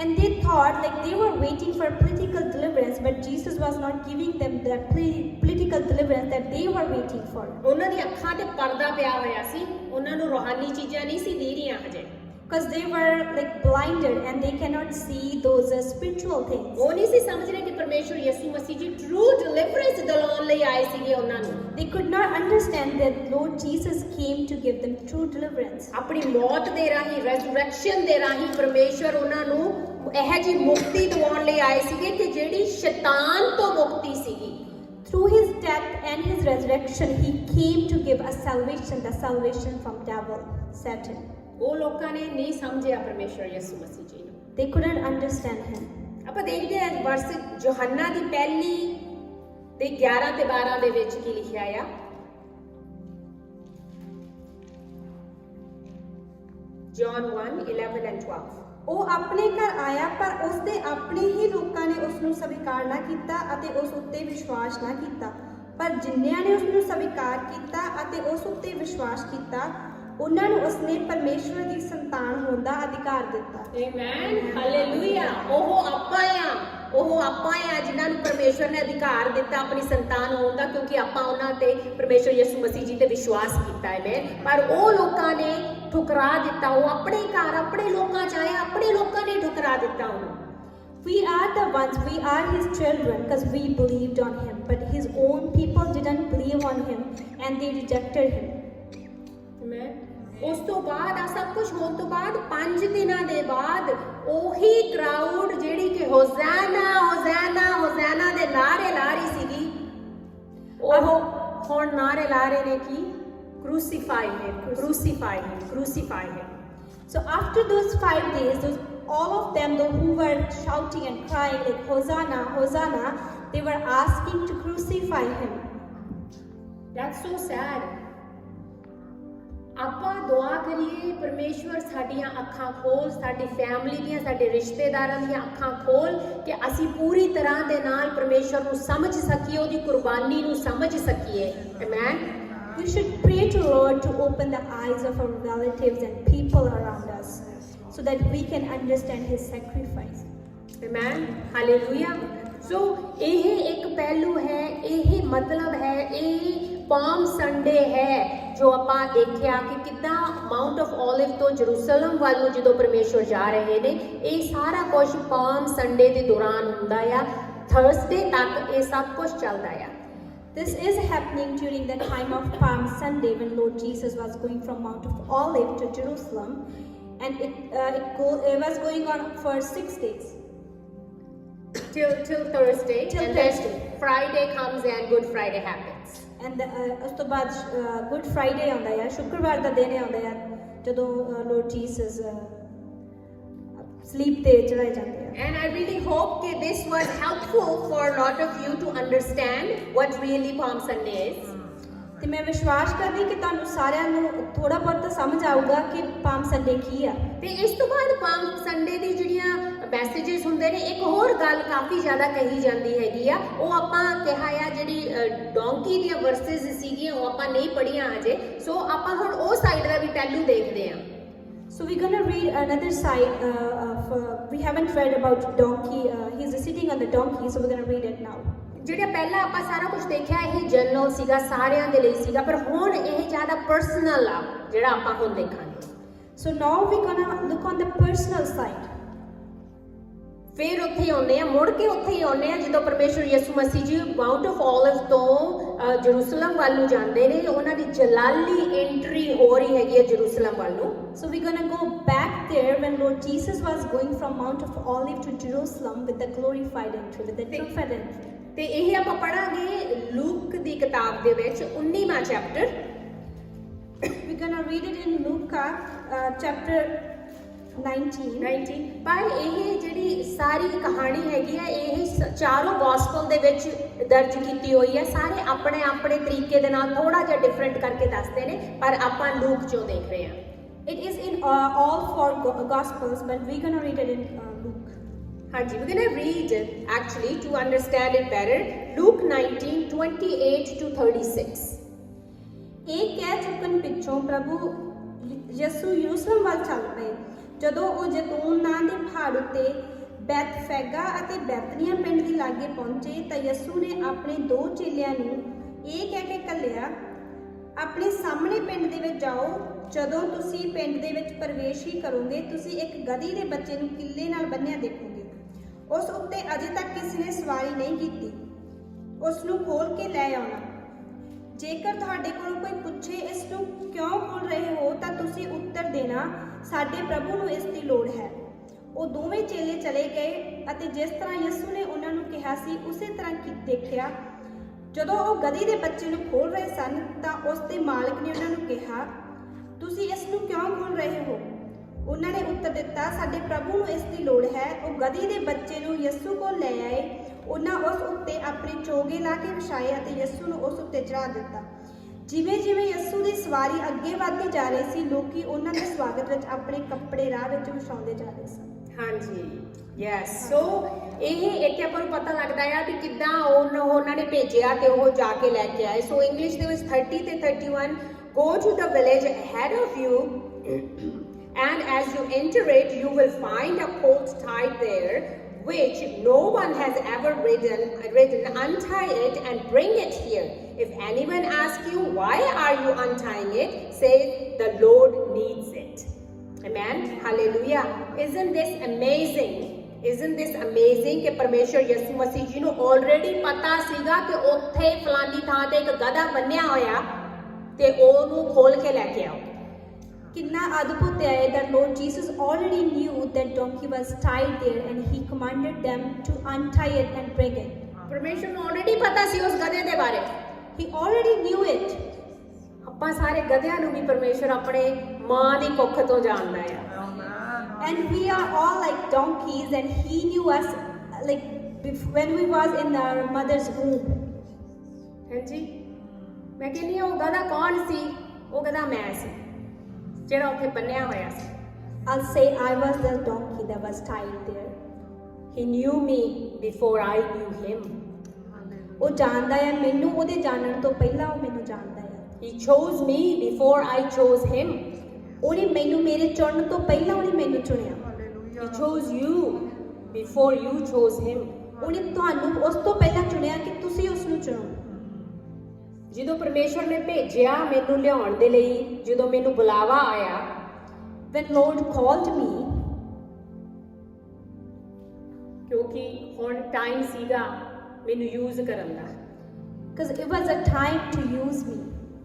And they thought like they were waiting for political deliverance, but Jesus was not giving them the political deliverance that they were waiting for. ਉਹਨਾਂ ਦੀ ਅੱਖਾਂ ਤੇ ਪਰਦਾ ਪਿਆ ਹੋਇਆ ਸੀ, ਉਹਨਾਂ ਨੂੰ ਰੂਹਾਨੀ ਚੀਜ਼ਾਂ ਨਹੀਂ ਸੀ ਦੇ ਰਹੀਆਂ ਹਜੇ। Because they were like blinded and they cannot see those spiritual things. ਉਹ ਨਹੀਂ ਸੀ ਸਮਝ ਰਹੇ ਕਿ ਪਰਮੇਸ਼ਰ ਯਿਸੂ ਮਸੀਹ ਜੀ ਟਰੂ ਡਿਲੀਵਰੈਂਸ ਦਿਲਾਉਣ ਲਈ ਆਏ ਸੀਗੇ ਉਹਨਾਂ ਨੂੰ। They could not understand that Lord Jesus came to give them true deliverance. ਆਪਣੀ ਮੌਤ ਦੇ ਰਾਹੀਂ, ਰੈਜ਼ਰੈਕਸ਼ਨ ਦੇ ਰਾਹੀਂ ਪਰਮੇਸ਼ਰ ਉਹਨਾਂ ਨੂੰ ਇਹ ਜੀ ਮੁਕਤੀ ਦਿਵਾਉਣ ਲਈ ਆਏ ਸੀਗੇ ਕਿ ਜਿਹੜੀ ਸ਼ੈਤਾਨ ਤੋਂ ਮੁਕਤੀ ਸੀਗੀ। Through his death and his resurrection, he came to give us salvation, the salvation from devil, Satan. ਉਹ ਲੋਕਾਂ ਨੇ ਨਹੀਂ ਸਮਝਿਆ ਪਰਮੇਸ਼ਰ ਯਿਸੂ ਮਸੀਹ ਜੀ ਨੂੰ। They couldn't understand him. ਆਪਾਂ ਦੇਖਦੇ ਹਾਂ ਵਰਸ ਯੋਹੰਨਾ ਦੀ ਪਹਿਲੀ ਤੇ 11 ਤੇ 12 ਦੇ ਵਿੱਚ ਕੀ ਲਿਖਿਆ ਆ। John 1:11 and 12। ਉਹ ਆਪਣੇ ਘਰ ਆਇਆ ਪਰ ਉਸ ਦੇ ਆਪਣੇ ਹੀ ਲੋਕਾਂ ਨੇ ਉਸ ਨੂੰ ਸਵੀਕਾਰ ਨਾ ਕੀਤਾ ਅਤੇ ਉਸ ਉੱਤੇ ਵਿਸ਼ਵਾਸ ਨਾ ਕੀਤਾ, ਪਰ ਜਿਨ੍ਹਾਂ ਨੇ ਉਸ ਨੂੰ ਸਵੀਕਾਰ ਕੀਤਾ ਅਤੇ ਉਸ ਉੱਤੇ ਵਿਸ਼ਵਾਸ ਕੀਤਾ ਉਹਨਾਂ ਨੂੰ ਉਸਨੇ ਪਰਮੇਸ਼ਵਰ ਦੀ ਸੰਤਾਨ ਹੋਣ ਦਾ ਅਧਿਕਾਰ ਦਿੱਤਾ। Amen, hallelujah. ਉਹ ਆਪਾਂ ਆ ਜਿਨ੍ਹਾਂ ਨੂੰ ਪਰਮੇਸ਼ਵਰ ਨੇ ਅਧਿਕਾਰ ਦਿੱਤਾ ਆਪਣੀ ਸੰਤਾਨ ਹੋਣ ਦਾ, ਕਿਉਂਕਿ ਆਪਾਂ ਉਹਨਾਂ ਤੇ ਪਰਮੇਸ਼ਵਰ ਯਿਸੂ ਮਸੀਹ ਜੀ ਤੇ ਵਿਸ਼ਵਾਸ ਕੀਤਾ ਹੈ। ਆਮੇਨ। ਪਰ ਉਹ ਲੋਕਾਂ ਨੇ ਠੁਕਰਾ ਦਿੱਤਾ, ਉਹ ਆਪਣੇ ਘਰ ਆਪਣੇ ਲੋਕਾਂ ਚ ਆਏ, ਆਪਣੇ ਲੋਕਾਂ ਨੇ ਠੁਕਰਾ ਦਿੱਤਾ ਉਹਨੂੰ। We are the ones, we are his children because we believed on him, but his own people didn't believe on him and they rejected him. Amen. ਉਸ ਤੋਂ ਬਾਅਦ ਆ ਸਭ ਕੁਝ ਹੋਣ ਤੋਂ ਬਾਅਦ 5 ਦਿਨਾਂ ਦੇ ਬਾਅਦ ਉਹੀ ਕਰਾਊਡ ਜਿਹੜੀ ਕਿ ਹੋਜ਼ਾਨਾ ਹੋਜ਼ਾਨਾ ਹੋਜ਼ਾਨਾ ਦੇ ਨਾਰੇ ਲਾ ਰਹੀ ਸੀਗੀ, ਉਹ ਹੁਣ ਨਾਰੇ ਲਾ ਰਹੇ ਨੇ ਕਿ crucify him, crucify him, crucify him. So after those 5 days, all of them, those who were shouting and crying like Hosanna, Hosanna, they were asking to crucify him. That's so sad. ਆਪਾਂ ਦੁਆ ਕਰੀਏ ਪਰਮੇਸ਼ਵਰ ਸਾਡੀਆਂ ਅੱਖਾਂ ਖੋਲ, ਸਾਡੀ family ਦੀਆਂ, ਸਾਡੇ ਰਿਸ਼ਤੇਦਾਰਾਂ ਦੀਆਂ ਅੱਖਾਂ ਖੋਲ ਕਿ ਅਸੀਂ ਪੂਰੀ ਤਰ੍ਹਾਂ ਦੇ ਨਾਲ ਪਰਮੇਸ਼ਵਰ ਨੂੰ ਸਮਝ ਸਕੀਏ, ਉਹਦੀ ਕੁਰਬਾਨੀ ਨੂੰ ਸਮਝ ਸਕੀਏ। Amen. We should pray to Lord to open the eyes of our relatives and people around us so that we can understand his sacrifice. Amen. Hallelujah. So ਇਹ ਇੱਕ ਪਹਿਲੂ ਹੈ, ਇਹ ਮਤਲਬ ਹੈ, ਇਹ ਪਾਮ ਸੰਡੇ ਹੈ ਜੋ ਆਪਾਂ ਦੇਖਿਆ ਕਿ ਕਿੱਦਾਂ ਮਾਊਂਟ ਆਫ ਓਲਿਵ ਤੋਂ ਜਰੂਸਲਮ ਵੱਲ ਨੂੰ ਜਦੋਂ ਪਰਮੇਸ਼ਵਰ ਜਾ ਰਹੇ ਨੇ, ਇਹ ਸਾਰਾ ਕੁਝ ਪਾਮ ਸੰਡੇ ਦੇ ਦੌਰਾਨ ਹੁੰਦਾ ਆ। ਥਰਸਡੇ ਤੱਕ ਇਹ ਸਭ ਕੁਝ ਚੱਲਦਾ ਆ। This is happening during the time of Palm Sunday when Lord Jesus was going from Mount of Olive to Jerusalem, and it was going on for 6 days. Till Thursday. Till and Thursday. Then Friday comes and Good Friday happens. And ਉਸ ਤੋਂ ਬਾਅਦ Good Friday ਆਉਂਦਾ ਹੈ, ਸ਼ੁੱਕਰਵਾਰ ਦਾ ਦਿਨ ਆਉਂਦਾ ਹੈ ਜਦੋਂ Lord Jesus sleep ਤੇ ਚੜਾਏ ਜਾਂਦੇ ਆ। And I really hope that this was helpful for a lot of you to understand what really Palm Sunday is. ਤੇ ਮੈਂ ਵਿਸ਼ਵਾਸ ਕਰਦੀ ਕਿ ਤੁਹਾਨੂੰ ਸਾਰਿਆਂ ਨੂੰ ਥੋੜਾ ਬਹੁਤ ਸਮਝ ਆਊਗਾ ਕਿ ਪਾਮ ਸੰਡੇ ਕੀ ਆ। ਤੇ ਇਸ ਤੋਂ ਬਾਅਦ ਪਾਮ ਸੰਡੇ ਦੀ ਜਿਹੜੀਆਂ ਮੈਸੇजेस ਹੁੰਦੇ ਨੇ, ਇੱਕ ਹੋਰ ਗੱਲ ਕਾਫੀ ਜ਼ਿਆਦਾ ਕਹੀ ਜਾਂਦੀ ਹੈਗੀ ਆ, ਉਹ ਆਪਾਂ ਕਿਹਾ ਆ ਜਿਹੜੀ ਡੋਂਕੀ ਦੀਆਂ ਵਰਸਸ ਸੀਗੀਆਂ ਉਹ ਆਪਾਂ ਨਹੀਂ ਪੜ੍ਹੀਆਂ ਅਜੇ, ਸੋ ਆਪਾਂ ਹੁਣ ਉਹ ਸਾਈਡ ਦਾ ਵੀ ਪਹਿਲੂ ਦੇਖਦੇ ਹਾਂ। So we're gonna read another side we haven't read about donkey. He's sitting on the donkey, so we're gonna read it now. ਜਿਹੜਾ ਪਹਿਲਾਂ ਆਪਾਂ ਸਾਰਾ ਕੁਝ ਦੇਖਿਆ ਇਹ ਜਨਰਲ ਸੀਗਾ, ਸਾਰਿਆਂ ਦੇ ਲਈ ਸੀਗਾ, ਪਰ ਹੁਣ ਇਹ ਜ਼ਿਆਦਾ ਪਰਸਨਲ ਆ ਜਿਹੜਾ ਆਪਾਂ ਹੁਣ ਦੇਖਾਂਗੇ। So now we're gonna look on the personal side. ਫਿਰ ਉੱਥੇ ਆਉਂਦੇ ਆ, ਮੁੜ ਕੇ ਉੱਥੇ ਹੀ ਆਉਂਦੇ ਆ ਜਦੋਂ ਪਰਮੇਸ਼ਵਰ ਯਿਸੂ ਮਸੀਹ ਜੀ ਮਾਊਂਟ ਆਫ ਓਲਿਵ ਤੋਂ ਜਰੂਸਲਮ ਵੱਲ ਨੂੰ ਜਾਂਦੇ ਨੇ, ਉਹਨਾਂ ਦੀ ਜਲਾਲੀ ਐਂਟਰੀ ਹੋ ਰਹੀ ਹੈਗੀ ਹੈ ਜਰੂਸਲਮ ਵੱਲ ਨੂੰ। So we're gonna go back there when Lord Jesus was going from Mount of Olive to Jerusalem with the glorified entry, with the triumphal entry. ਤੇ ਇਹ ਆਪਾਂ ਪੜਾਂਗੇ ਲੂਕ ਦੀ ਕਿਤਾਬ ਦੇ ਵਿੱਚ 19ਵਾਂ chapter. We're gonna read it in Luke chapter 19. ਪਰ ਇਹ ਜਿਹੜੀ ਸਾਰੀ ਕਹਾਣੀ ਹੈਗੀ ਆ, ਇਹ ਚਾਰੋਂ ਗੋਸਪਲ ਦੇ ਵਿੱਚ ਦਰਜ ਕੀਤੀ ਹੋਈ ਹੈ। ਸਾਰੇ ਆਪਣੇ ਆਪਣੇ ਤਰੀਕੇ ਦੇ ਨਾਲ ਥੋੜਾ ਜਿਹਾ ਡਿਫਰੈਂਟ ਕਰਕੇ ਦੱਸਦੇ ਨੇ, ਪਰ ਆਪਾਂ ਲੂਕ ਚੋਂ ਦੇਖ ਰਹੇ ਹਾਂ। It is in all four gospels, but we're gonna read it in Luke. ਹਾਂਜੀ, we're gonna read it actually to understand it better. Luke 19:28 to 36. ਇਹ ਕਹਿ ਚੁੱਕਣ ਪਿੱਛੋਂ ਪ੍ਰਭੂ ਯਿਸੂ ਯਰੂਸ਼ਲਮ ਵੱਲ ਚੱਲ ਪਏ। ਜਦੋਂ ਉਹ ਜੈਤੂਨ ਨਾਂ ਦੇ ਪਹਾੜ ਉੱਤੇ ਬੈਤਫੈਗਾ ਅਤੇ ਬੈਤਨੀਆ ਪਿੰਡ ਦੀ ਲਾਗੇ ਪਹੁੰਚੇ ਤਾਂ ਯਿਸੂ ਨੇ ਆਪਣੇ 2 ਚੇਲਿਆਂ ਨੂੰ ਇਹ ਕਹਿ ਕੇ ਘੱਲਿਆ, ਆਪਣੇ ਸਾਹਮਣੇ ਪਿੰਡ ਦੇ ਵਿੱਚ ਜਾਓ। ਜਦੋਂ ਤੁਸੀਂ ਪਿੰਡ ਦੇ ਵਿੱਚ ਪ੍ਰਵੇਸ਼ ਹੀ ਕਰੋਗੇ, ਤੁਸੀਂ ਇੱਕ ਗਧੀ ਦੇ ਬੱਚੇ ਨੂੰ ਕਿੱਲੇ ਨਾਲ ਬੰਨ੍ਹਿਆ ਦੇਖੋਗੇ। ਉਸ ਉੱਤੇ ਅਜੇ ਤੱਕ ਕਿਸੇ ਨੇ ਸਵਾਰੀ ਨਹੀਂ ਕੀਤੀ। ਉਸ ਨੂੰ ਖੋਲ ਕੇ ਲੈ ਆਉਣਾ। ਜੇਕਰ ਤੁਹਾਡੇ ਕੋਲ ਕੋਈ ਪੁੱਛੇ ਇਸ ਨੂੰ ਕਿਉਂ ਖੋਲ ਰਹੇ ਹੋ, ਤਾਂ ਤੁਸੀਂ ਉੱਤਰ ਦੇਣਾ, ਸਾਡੇ ਪ੍ਰਭੂ ਨੂੰ ਇਸ ਦੀ ਲੋੜ ਹੈ। ਉਹ ਦੋਵੇਂ ਚੇਲੇ ਚਲੇ ਗਏ ਅਤੇ ਜਿਸ ਤਰ੍ਹਾਂ ਯਿਸੂ ਨੇ ਉਹਨਾਂ ਨੂੰ ਕਿਹਾ ਸੀ ਉਸੇ ਤਰ੍ਹਾਂ ਦੇਖਿਆ। ਜਦੋਂ ਉਹ ਗਧੀ ਦੇ ਬੱਚੇ ਨੂੰ ਖੋਲ ਰਹੇ ਸਨ ਤਾਂ ਉਸ ਦੇ ਮਾਲਕ ਨੇ ਉਹਨਾਂ ਨੂੰ ਕਿਹਾ, ਤੁਸੀਂ ਇਸ ਨੂੰ ਕਿਉਂ ਖੋਲ ਰਹੇ ਹੋ? ਉਹਨਾਂ ਨੇ ਉੱਤਰ ਦਿੱਤਾ, ਸਾਡੇ ਪ੍ਰਭੂ ਨੂੰ ਇਸ ਦੀ ਲੋੜ ਹੈ। ਉਹ ਗਧੀ ਦੇ ਬੱਚੇ ਨੂੰ ਯਿਸੂ ਕੋਲ ਲੈ ਆਏ। ਉਹਨਾਂ ਉਸ ਉੱਤੇ ਆਪਣੇ ਚੋਗੇ ਲਾ ਕੇ ਵਿਛਾਏ ਅਤੇ ਯਿਸੂ ਨੂੰ ਉਸ ਉੱਤੇ ਚੜ੍ਹਾ ਦਿੱਤਾ। ਜਿਵੇਂ ਜਿਵੇਂ ਯਿਸੂ ਦੀ ਸਵਾਰੀ ਅੱਗੇ ਵੱਧਦੀ ਜਾ ਰਹੀ ਸੀ, ਲੋਕੀ ਉਹਨਾਂ ਦੇ ਸਵਾਗਤ ਵਿੱਚ ਆਪਣੇ ਕੱਪੜੇ ਰਾਹ ਵਿੱਚ ਵਿਛਾਉਂਦੇ ਜਾ ਰਹੇ ਸਨ। ਹਾਂਜੀ, ਯੈਸ। ਸੋ ਇਹ ਇੱਥੇ ਆਪਾਂ ਨੂੰ ਪਤਾ ਲੱਗਦਾ ਆ ਕਿ ਕਿੱਦਾਂ ਉਹਨਾਂ ਨੇ ਭੇਜਿਆ ਤੇ ਉਹ ਜਾ ਕੇ ਲੈ ਕੇ ਆਏ। ਸੋ ਇੰਗਲਿਸ਼ ਦੇ ਵਿੱਚ 30 ਤੇ 31, go to the village ahead of you, and as you enter it, you will find a colt tied there, which no one has ever ridden. Untie it and bring it here. If anyone asks you, why are you untying it, say, the Lord needs it. Amen. Hallelujah. Isn't this amazing? Isn't this amazing कि परमेश्वर यीशु मसीह जी ਨੂੰ already ਪਤਾ ਸੀਗਾ ਕਿ ਉੱਥੇ ਫਲਾਨੀ ਥਾਂ ਤੇ ਇੱਕ ਗਧਾ ਬੰਨਿਆ ਹੋਇਆ ਤੇ ਉਹਨੂੰ ਖੋਲ ਕੇ ਲੈ ਕੇ ਆਓ। ਕਿੰਨਾ ਅਦਭੁਤ ਹੈ that Lord Jesus already knew that donkey was tied there and he commanded them to untie it and bring it. ਪਰਮੇਸ਼ਰ ਨੂੰ already ਪਤਾ ਸੀ ਉਸ ਗਧੇ ਦੇ ਬਾਰੇ। He already knew it. ਆਪਾਂ ਸਾਰੇ ਗਧਿਆਂ ਨੂੰ ਵੀ ਪਰਮੇਸ਼ਰ ਆਪਣੇ ਮਾਂ ਦੀ ਕੁੱਖ ਤੋਂ ਜਾਣਦਾ ਆ। And we are all like donkeys, and he knew us like when we was in our mother's womb. ਹਾਂਜੀ, ਮੈਂ ਕਹਿੰਦੀ ਹਾਂ ਉਹ ਗਧਾ ਕੌਣ ਸੀ? ਉਹ ਗਧਾ ਮੈਂ ਸੀ ਜਿਹੜਾ ਉੱਥੇ ਬੰਨਿਆ ਹੋਇਆ ਸੀ। I'll say I was the donkey that was tied there. He knew me before I knew him. ਉਹ ਜਾਣਦਾ ਹੈ ਮੈਨੂੰ, ਉਹਦੇ ਜਾਣਨ ਤੋਂ ਪਹਿਲਾਂ ਉਹ ਮੈਨੂੰ ਜਾਣਦਾ ਹੈ। He chose me before I chose him. ਉਹਨੇ ਮੈਨੂੰ ਮੇਰੇ ਚੁਣਨ ਤੋਂ ਪਹਿਲਾਂ ਉਹਨੇ ਮੈਨੂੰ ਚੁਣਿਆ। He chose you before you chose him. ਉਹਨੇ ਤੁਹਾਨੂੰ ਉਸ ਤੋਂ ਪਹਿਲਾਂ ਚੁਣਿਆ ਕਿ ਤੁਸੀਂ ਉਸ ਨੂੰ ਚੁਣੋ। ਜਦੋਂ ਪਰਮੇਸ਼ਵਰ ਨੇ ਭੇਜਿਆ ਮੈਨੂੰ ਲਿਆਉਣ ਦੇ ਲਈ, ਜਦੋਂ ਮੈਨੂੰ ਬੁਲਾਵਾ ਆਇਆ, When Lord called me, ਕਿਉਂਕਿ ਹੁਣ ਟਾਈਮ ਸੀਗਾ ਮੈਨੂੰ ਯੂਜ਼ ਕਰਨ ਦਾ। because it was a time to use me.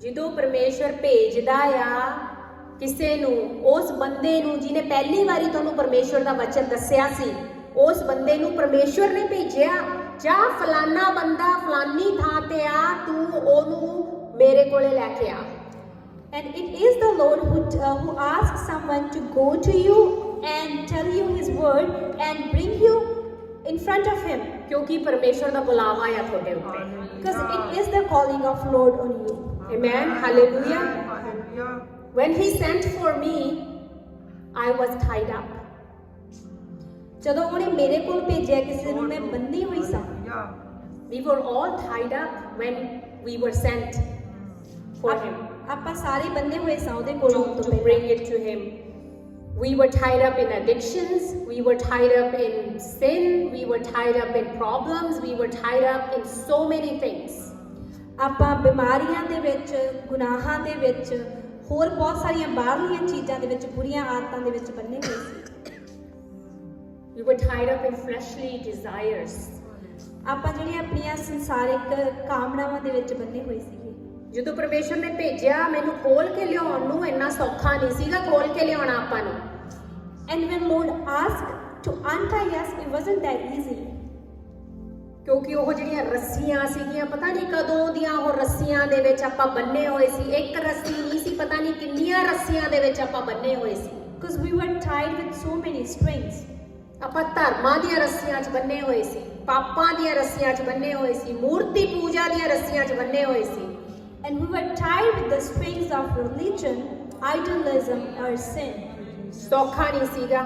ਜਦੋਂ ਪਰਮੇਸ਼ਵਰ ਭੇਜਦਾ ਆ ਕਿਸੇ ਨੂੰ, ਉਸ ਬੰਦੇ ਨੂੰ ਜਿਹਨੇ ਪਹਿਲੀ ਵਾਰੀ ਤੁਹਾਨੂੰ ਪਰਮੇਸ਼ਵਰ ਦਾ ਵਚਨ ਦੱਸਿਆ ਸੀ, ਉਸ ਬੰਦੇ ਨੂੰ ਪਰਮੇਸ਼ਵਰ ਨੇ ਭੇਜਿਆ, ਜਾ ਫਲਾਨਾ ਬੰਦਾ ਫਲਾਨੀ ਥਾਂ ਤੇ ਆ, ਤੂੰ ਉਹਨੂੰ ਮੇਰੇ ਕੋਲੇ ਲੈ ਕੇ ਆ। And it is the Lord who asks someone to go to you and tell you His word and bring you in front of Him. ਕਿਉਂਕਿ ਪਰਮੇਸ਼ਵਰ ਦਾ ਬੁਲਾਵਾ ਆ ਤੁਹਾਡੇ ਉੱਤੇ। Because it is the calling of Lord on you. Amen. Hallelujah. When He sent for me, I was tied up. ਜਦੋਂ ਉਹਨੇ ਮੇਰੇ ਕੋਲ ਭੇਜਿਆ ਕਿਸੇ ਨੂੰ ਮੈਂ ਬੰਨੀ ਹੋਈ ਸਾਂ। We were all tied up when we were sent for Him. ਆਪਾਂ ਸਾਰੇ ਬੰਨੇ ਹੋਏ ਸਾਂ ਉਹਦੇ ਕੋਲ ਆਉਣ ਤੋਂ to ਪਹਿਲਾਂ। bring it to Him. We were tied up in addictions, we were tied up in sin, we were tied up in problems, we were tied up in so many things. ਆਪਾਂ ਬਿਮਾਰੀਆਂ ਦੇ ਵਿੱਚ, ਗੁਨਾਹਾਂ ਦੇ ਵਿੱਚ, ਹੋਰ ਬਹੁਤ ਸਾਰੀਆਂ ਬਾਹਰਲੀਆਂ ਚੀਜ਼ਾਂ ਦੇ ਵਿੱਚ, ਬੁਰੀਆਂ ਆਦਤਾਂ ਦੇ ਵਿੱਚ ਬੰਨੇ ਹੋਏ ਸੀ। We were tied up in fleshly desires. ਆਪਾਂ ਜਿਹੜੀਆਂ ਆਪਣੀਆਂ ਸੰਸਾਰਿਕ ਕਾਮਨਾਵਾਂ ਦੇ ਵਿੱਚ ਬੰਨੇ ਹੋਏ ਸੀਗੇ। ਜਦੋਂ ਪਰਮੇਸ਼ਰ ਨੇ ਭੇਜਿਆ ਮੈਨੂੰ ਖੋਲ ਕੇ ਲਿਆਉਣ ਨੂੰ, ਇੰਨਾ ਸੌਖਾ ਨਹੀਂ ਸੀਗਾ ਖੋਲ ਕੇ ਲਿਆਉਣਾ ਆਪਾਂ ਨੂੰ। And when Lord asked to untie us, it wasn't that easy. ਕਿਉਂਕਿ ਉਹ ਜਿਹੜੀਆਂ ਰੱਸੀਆਂ ਸੀਗੀਆਂ, ਪਤਾ ਨਹੀਂ ਕਦੋਂ ਦੀਆਂ ਉਹ ਰੱਸੀਆਂ ਦੇ ਵਿੱਚ ਆਪਾਂ ਬੰਨੇ ਹੋਏ ਸੀ। ਇੱਕ ਰੱਸੀ ਨਹੀਂ ਸੀ, ਪਤਾ ਨਹੀਂ ਕਿੰਨੀਆਂ ਰੱਸੀਆਂ ਦੇ ਵਿੱਚ ਆਪਾਂ ਬੰਨੇ ਹੋਏ ਸੀ। Because we were tied with so many strings. ਆਪਾਂ ਧਰਮਾਂ ਦੀਆਂ ਰੱਸੀਆਂ 'ਚ ਬੰਨੇ ਹੋਏ ਸੀ, ਪਾਪਾਂ ਦੀਆਂ ਰੱਸੀਆਂ 'ਚ ਬੰਨੇ ਹੋਏ ਸੀ, ਮੂਰਤੀ ਪੂਜਾ ਦੀਆਂ ਰੱਸੀਆਂ 'ਚ ਬੰਨੇ ਹੋਏ ਸੀ। And we were tied with the strings of religion, idolism, or sin. ਸੌਖਾ ਨਹੀਂ ਸੀਗਾ।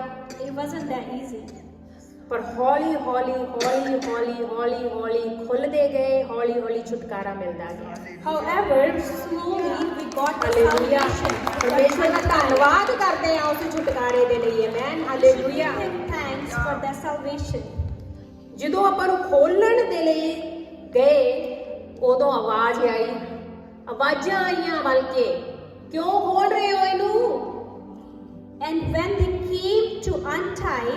It wasn't that easy. ਪਰ ਹੌਲੀ ਹੌਲੀ ਹੌਲੀ ਹੌਲੀ ਹੌਲੀ ਹੌਲੀ ਖੁੱਲਦੇ ਗਏ, ਹੌਲੀ ਹੌਲੀ ਛੁਟਕਾਰਾ ਮਿਲਦਾ ਗਿਆ। However, slowly we got the hallelujah. salvation. ਪਰਮੇਸ਼ਵਰ ਦਾ ਧੰਨਵਾਦ ਕਰਦੇ ਆ ਉਸ ਛੁਟਕਾਰੇ ਦੇ ਲਈ। Amen. Hallelujah. Give Him thanks for the salvation. ਜਦੋਂ ਆਪਾਂ ਨੂੰ ਖੋਲਣ ਦੇ ਲਈ ਗਏ, ਉਦੋਂ ਆਵਾਜ਼ ਆਈ, ਆਵਾਜ਼ਾਂ ਆਈਆਂ ਬਲਕਿ, ਕਿਉਂ ਖੋਲ ਰਹੇ ਹੋ ਇਹਨੂੰ? And when they came to untie,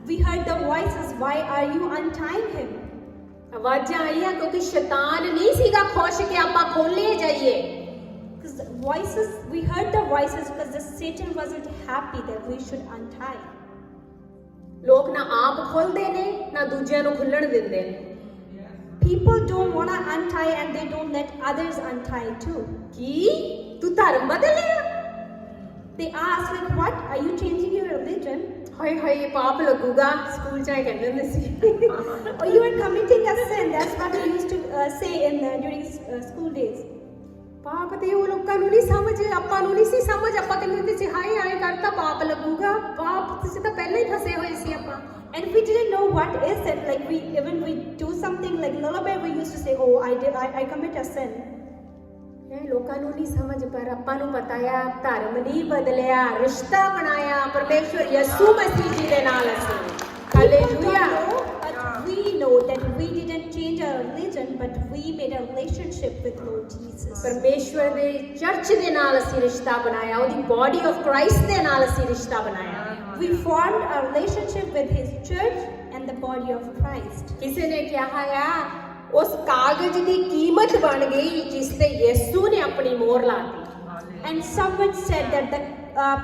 we heard the voices, why are you untying him? ਆਵਾਜ਼ਾਂ ਆਈਆਂ ਕਿਉਂਕਿ ਸ਼ੈਤਾਨ ਨਹੀਂ ਸੀਗਾ ਖੁਸ਼ ਕਿ ਆਪਾਂ ਖੋਲੇ ਜਾਈਏ। Because the voices, we heard the voices because the Satan wasn't happy that we should untie. ਲੋਕ ਨਾ ਆਪ ਖੋਲਦੇ ਨੇ, ਨਾ ਦੂਜਿਆਂ ਨੂੰ ਖੁੱਲਣ ਦਿੰਦੇ ਨੇ। People don't want to untie and they don't let others untie too. ਕੀ ਤੂੰ ਧਰਮ ਬਦਲਿਆ? They ask like, what? Are you changing your religion? ਹਾਏ ਹਾਏ ਪਾਪ ਲੱਗੂਗਾ, ਸਕੂਲ ਚ ਆਏ ਕਹਿੰਦੇ ਹੁੰਦੇ ਸੀ। Or you are committing a sin? That's what we used to say in during school days. ਪਾਪ ਤੇ ਉਹ ਲੋਕਾਂ ਨੂੰ ਨਹੀਂ ਸਮਝ, ਆਪਾਂ ਨੂੰ ਨਹੀਂ ਸੀ ਸਮਝ। ਆਪਾਂ ਕਹਿੰਦੇ ਹੁੰਦੇ ਸੀ ਹਾਏ ਆਏ ਕਰਤਾ ਪਾਪ ਲੱਗੂਗਾ। ਪਾਪ ਤੁਸੀਂ ਤਾਂ ਪਹਿਲਾਂ ਹੀ ਫਸੇ ਹੋਏ ਸੀ ਆਪਾਂ। And we didn't know what is it. Like when we do something like little bit, we used to say, oh, I commit a sin. ਇਹ ਲੋਕਾਂ ਨੂੰ ਨਹੀਂ ਸਮਝ, ਪਰ ਆਪਾਂ ਨੂੰ ਪਤਾ ਆ ਧਰਮ ਨਹੀਂ ਬਦਲਿਆ, ਰਿਸ਼ਤਾ ਬਣਾਇਆ ਪਰਮੇਸ਼ਵਰ ਯਿਸੂ ਮਸੀਹ ਜੀ ਦੇ ਨਾਲ ਅਸੀਂ। Hallelujah. But we know that we didn't change our religion, but we made a relationship with Lord Jesus. ਪਰਮੇਸ਼ਵਰ ਦੇ ਚਰਚ ਦੇ ਨਾਲ ਅਸੀਂ ਰਿਸ਼ਤਾ ਬਣਾਇਆ, ਉਹਦੀ ਬਾਡੀ ਆਫ ਕ੍ਰਾਈਸਟ ਦੇ ਨਾਲ ਅਸੀਂ ਰਿਸ਼ਤਾ ਬਣਾਇਆ। We formed a relationship with His church and the body of Christ. ਕਿਸੇ ਨੇ ਕਿਹਾ ਆ ਉਸ ਕਾਗਜ਼ ਦੀ ਕੀਮਤ ਬਣ ਗਈ ਜਿਸ ਤੇ ਯਿਸੂ ਨੇ ਆਪਣੀ ਮੋਹਰ ਲਾਤੀ। And someone said that the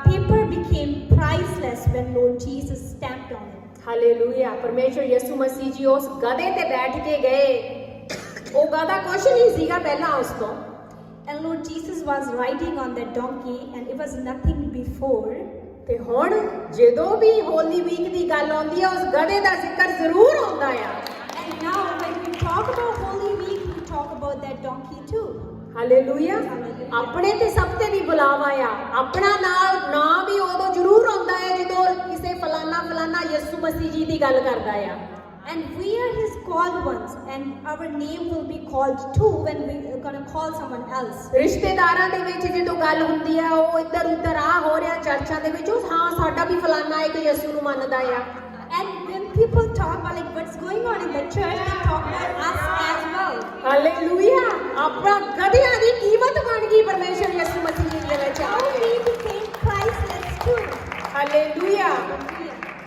paper became priceless when Lord Jesus stamped on it. Hallelujah. ਪਰਮੇਸ਼ਵਰ ਯਿਸੂ ਮਸੀਹ ਜੀ ਉਸ ਗਧੇ ਤੇ ਬੈਠ ਕੇ ਗਏ। ਉਹ ਗਧਾ ਕੁਛ ਨਹੀਂ ਸੀਗਾ ਪਹਿਲਾਂ ਉਸ ਤੋਂ। And Lord Jesus was riding on that donkey, and it was nothing before. ਤੇ ਹੁਣ ਜਦੋਂ ਵੀ ਹੋਲੀ ਵੀਕ ਦੀ ਗੱਲ ਆਉਂਦੀ ਆ ਉਸ ਗਧੇ ਦਾ ਜ਼ਿਕਰ ਜ਼ਰੂਰ ਆਉਂਦਾ ਆ। And now when we talk about Holy Week, we talk about that donkey too. Hallelujah. ਆਪਣੇ ਤੇ ਸਭ ਤੇ ਵੀ ਬੁਲਾਵਾ ਆ। ਆਪਣਾ ਨਾਂ ਵੀ ਉਦੋਂ ਜ਼ਰੂਰ ਆਉਂਦਾ ਹੈ ਜਦੋਂ ਕਿਸੇ ਫਲਾਨਾ ਯਿਸੂ ਮਸੀਹ ਜੀ ਦੀ ਗੱਲ ਕਰਦਾ ਆ। And we are His called ones, and our name will be called too when we are gonna call someone else. ਰਿਸ਼ਤੇਦਾਰਾਂ ਦੇ ਵਿੱਚ ਜਦੋਂ ਗੱਲ ਹੁੰਦੀ ਆ ਉਹ ਇੱਧਰ ਉੱਧਰ ਆ ਹੋ ਰਿਹਾ ਚਰਚਾਂ ਦੇ ਵਿੱਚ ਉਹ ਹਾਂ ਸਾਡਾ ਵੀ ਫਲਾਨਾ ਇੱਕ ਯਿਸੂ ਨੂੰ ਮੰਨਦਾ ਆ। And when people talk about like what's going on in the church, they talk about us as well. Hallelujah. ਆਪਣਾ ਗਧਿਆਂ ਦੀ ਕੀਮਤ ਬਣ ਗਈ ਪਰਮੇਸ਼ਰ ਯਿਸੂ ਮਸੀਹ ਜੀ ਦੇ ਵਿੱਚ ਆ How K. we became priceless too. Hallelujah.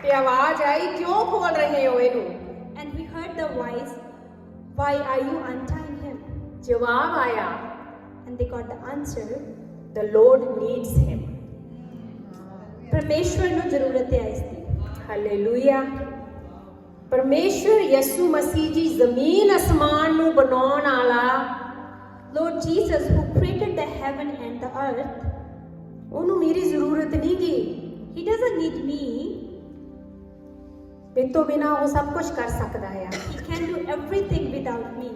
ਤੇ ਆਵਾਜ਼ ਆਈ ਕਿਉਂ ਖੋਲ ਰਹੇ ਹੋ ਇਹਨੂੰ? And we heard the voice, why are you untying him? ਜਵਾਬ ਆਇਆ, And they got the answer, the Lord needs him. ਪਰਮੇਸ਼ਵਰ ਨੂੰ ਜ਼ਰੂਰਤ ਹੈ ਇਸ ਦੀ। ਹਾਲੇਲੂਇਆ। ਪਰਮੇਸ਼ਰ ਯਿਸੂ ਮਸੀਹ ਜੀ ਜ਼ਮੀਨ ਅਸਮਾਨ ਨੂੰ ਬਣਾਉਣ ਵਾਲਾ Lord Jesus, who created the heaven and the earth, ਉਹਨੂੰ ਮੇਰੀ ਜ਼ਰੂਰਤ ਨਹੀਂ ਗੀ। He doesn't need me. ਮੇਰੇ ਤੋਂ ਬਿਨਾ ਉਹ ਸਭ ਕੁਝ ਕਰ ਸਕਦਾ ਆ। He can do everything without me.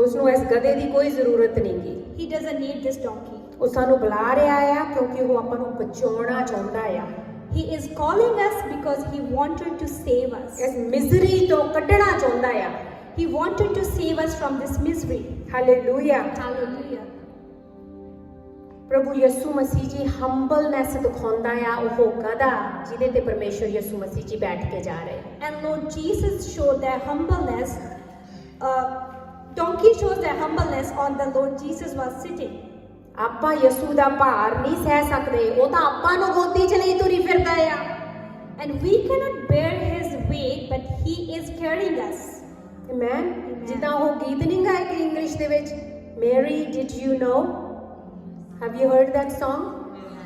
ਉਸ ਨੂੰ ਇਸ ਗਧੇ ਦੀ ਕੋਈ ਜ਼ਰੂਰਤ ਨਹੀਂ ਗੀ। He doesn't need this donkey. ਉਹ ਸਾਨੂੰ ਬੁਲਾ ਰਿਹਾ ਆ ਕਿਉਂਕਿ ਉਹ ਆਪਾਂ ਨੂੰ ਬਚਾਉਣਾ ਚਾਹੁੰਦਾ ਆ। He is calling us because He wanted to save us. ਇਸ ਮਿਜ਼ਰੀ ਤੋਂ ਕੱਢਣਾ ਚਾਹੁੰਦਾ ਆ। He wanted to save us from this misery. Hallelujah. Hallelujah. ਪ੍ਰਭੂ ਯਿਸੂ ਮਸੀਹ ਜੀ ਹੰਬਲਨੈਸ ਦਿਖਾਉਂਦਾ ਆ ਉਹ ਗਧਾ ਜਿਹਦੇ ਤੇ ਪਰਮੇਸ਼ਰ ਯਿਸੂ ਮਸੀਹ ਜੀ ਬੈਠ ਕੇ ਜਾ ਰਹੇ। And Lord Jesus showed their humbleness. Donkey shows their humbleness on the Lord Jesus was sitting. ਆਪਾਂ ਯਿਸੂ ਦਾ ਭਾਰ ਨਹੀਂ ਸਹਿ ਸਕਦੇ ਉਹ ਤਾਂ ਆਪਾਂ ਨੂੰ ਗੋਦੀ 'ਚ ਲਈ ਤੁਰੀ ਫਿਰਦਾ ਆ। And we cannot bear His weight, but He is carrying us. Amen. ਜਿੱਦਾਂ ਉਹ ਗੀਤ ਨਹੀਂ ਗਾਏ ਕਿ ਇੰਗਲਿਸ਼ ਦੇ ਵਿੱਚ Mary, did you know? Have you heard that song?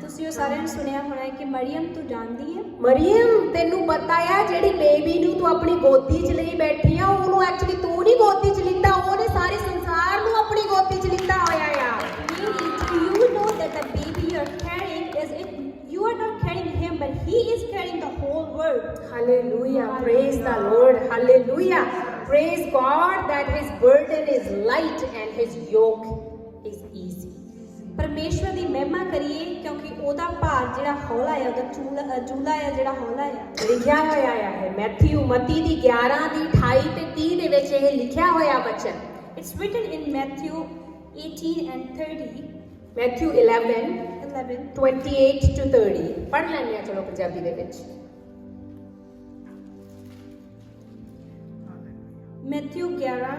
ਤੁਸੀਂ ਉਹ ਸਾਰਿਆਂ ਨੇ ਸੁਣਿਆ ਹੋਣਾ ਹੈ ਕਿ ਮਰੀਮ ਤੂੰ ਜਾਣਦੀ ਹੈ? ਮਰੀਮ ਤੈਨੂੰ ਪਤਾ ਆ ਜਿਹੜੀ ਬੇਬੀ ਨੂੰ ਤੂੰ ਆਪਣੀ ਗੋਦੀ 'ਚ ਲਈ ਬੈਠੀ ਆ ਉਹਨੂੰ ਐਕਚੁਅਲੀ ਤੂੰ ਨਹੀਂ ਗੋਦੀ 'ਚ ਲਿੱਤਾ ਉਹਨੇ ਸਾਰੇ ਸੰਸਾਰ ਨੂੰ ਆਪਣੀ ਗੋਦੀ 'ਚ ਲਿੱਤਾ ਹੋਇਆ ਆ। Do you know that the baby you are carrying you are not carrying him, but He is carrying the whole world. Hallelujah. Praise the Lord. Hallelujah. Praise God that His burden is light and His yoke is easy. ਪਰਮੇਸ਼ਵਰ ਦੀ ਮਹਿਮਾ ਕਰੀਏ ਕਿਉਂਕਿ ਉਹਦਾ ਭਾਰ ਜਿਹੜਾ ਹੌਲਾ ਹੈ ਉਹਦਾ ਚੂਲਾ ਹੈ ਜਿਹੜਾ ਹੌਲਾ ਹੈ। ਲਿਖਿਆ ਹੋਇਆ ਹੈ ਮੈਥਿਊ ਮਤੀ ਦੀ 11 ਦੀ 28 ਤੇ 30 ਦੇ ਵਿੱਚ ਇਹ ਲਿਖਿਆ ਹੋਇਆ ਵਚਨ। It's written in Matthew 18 and 30. Matthew 11 28 to 30 ਪੜ੍ਹ ਲੈਂਦੇ ਆ ਚਲੋ ਪੰਜਾਬੀ ਦੇ ਵਿੱਚ। ਮੈਥਿਊ 11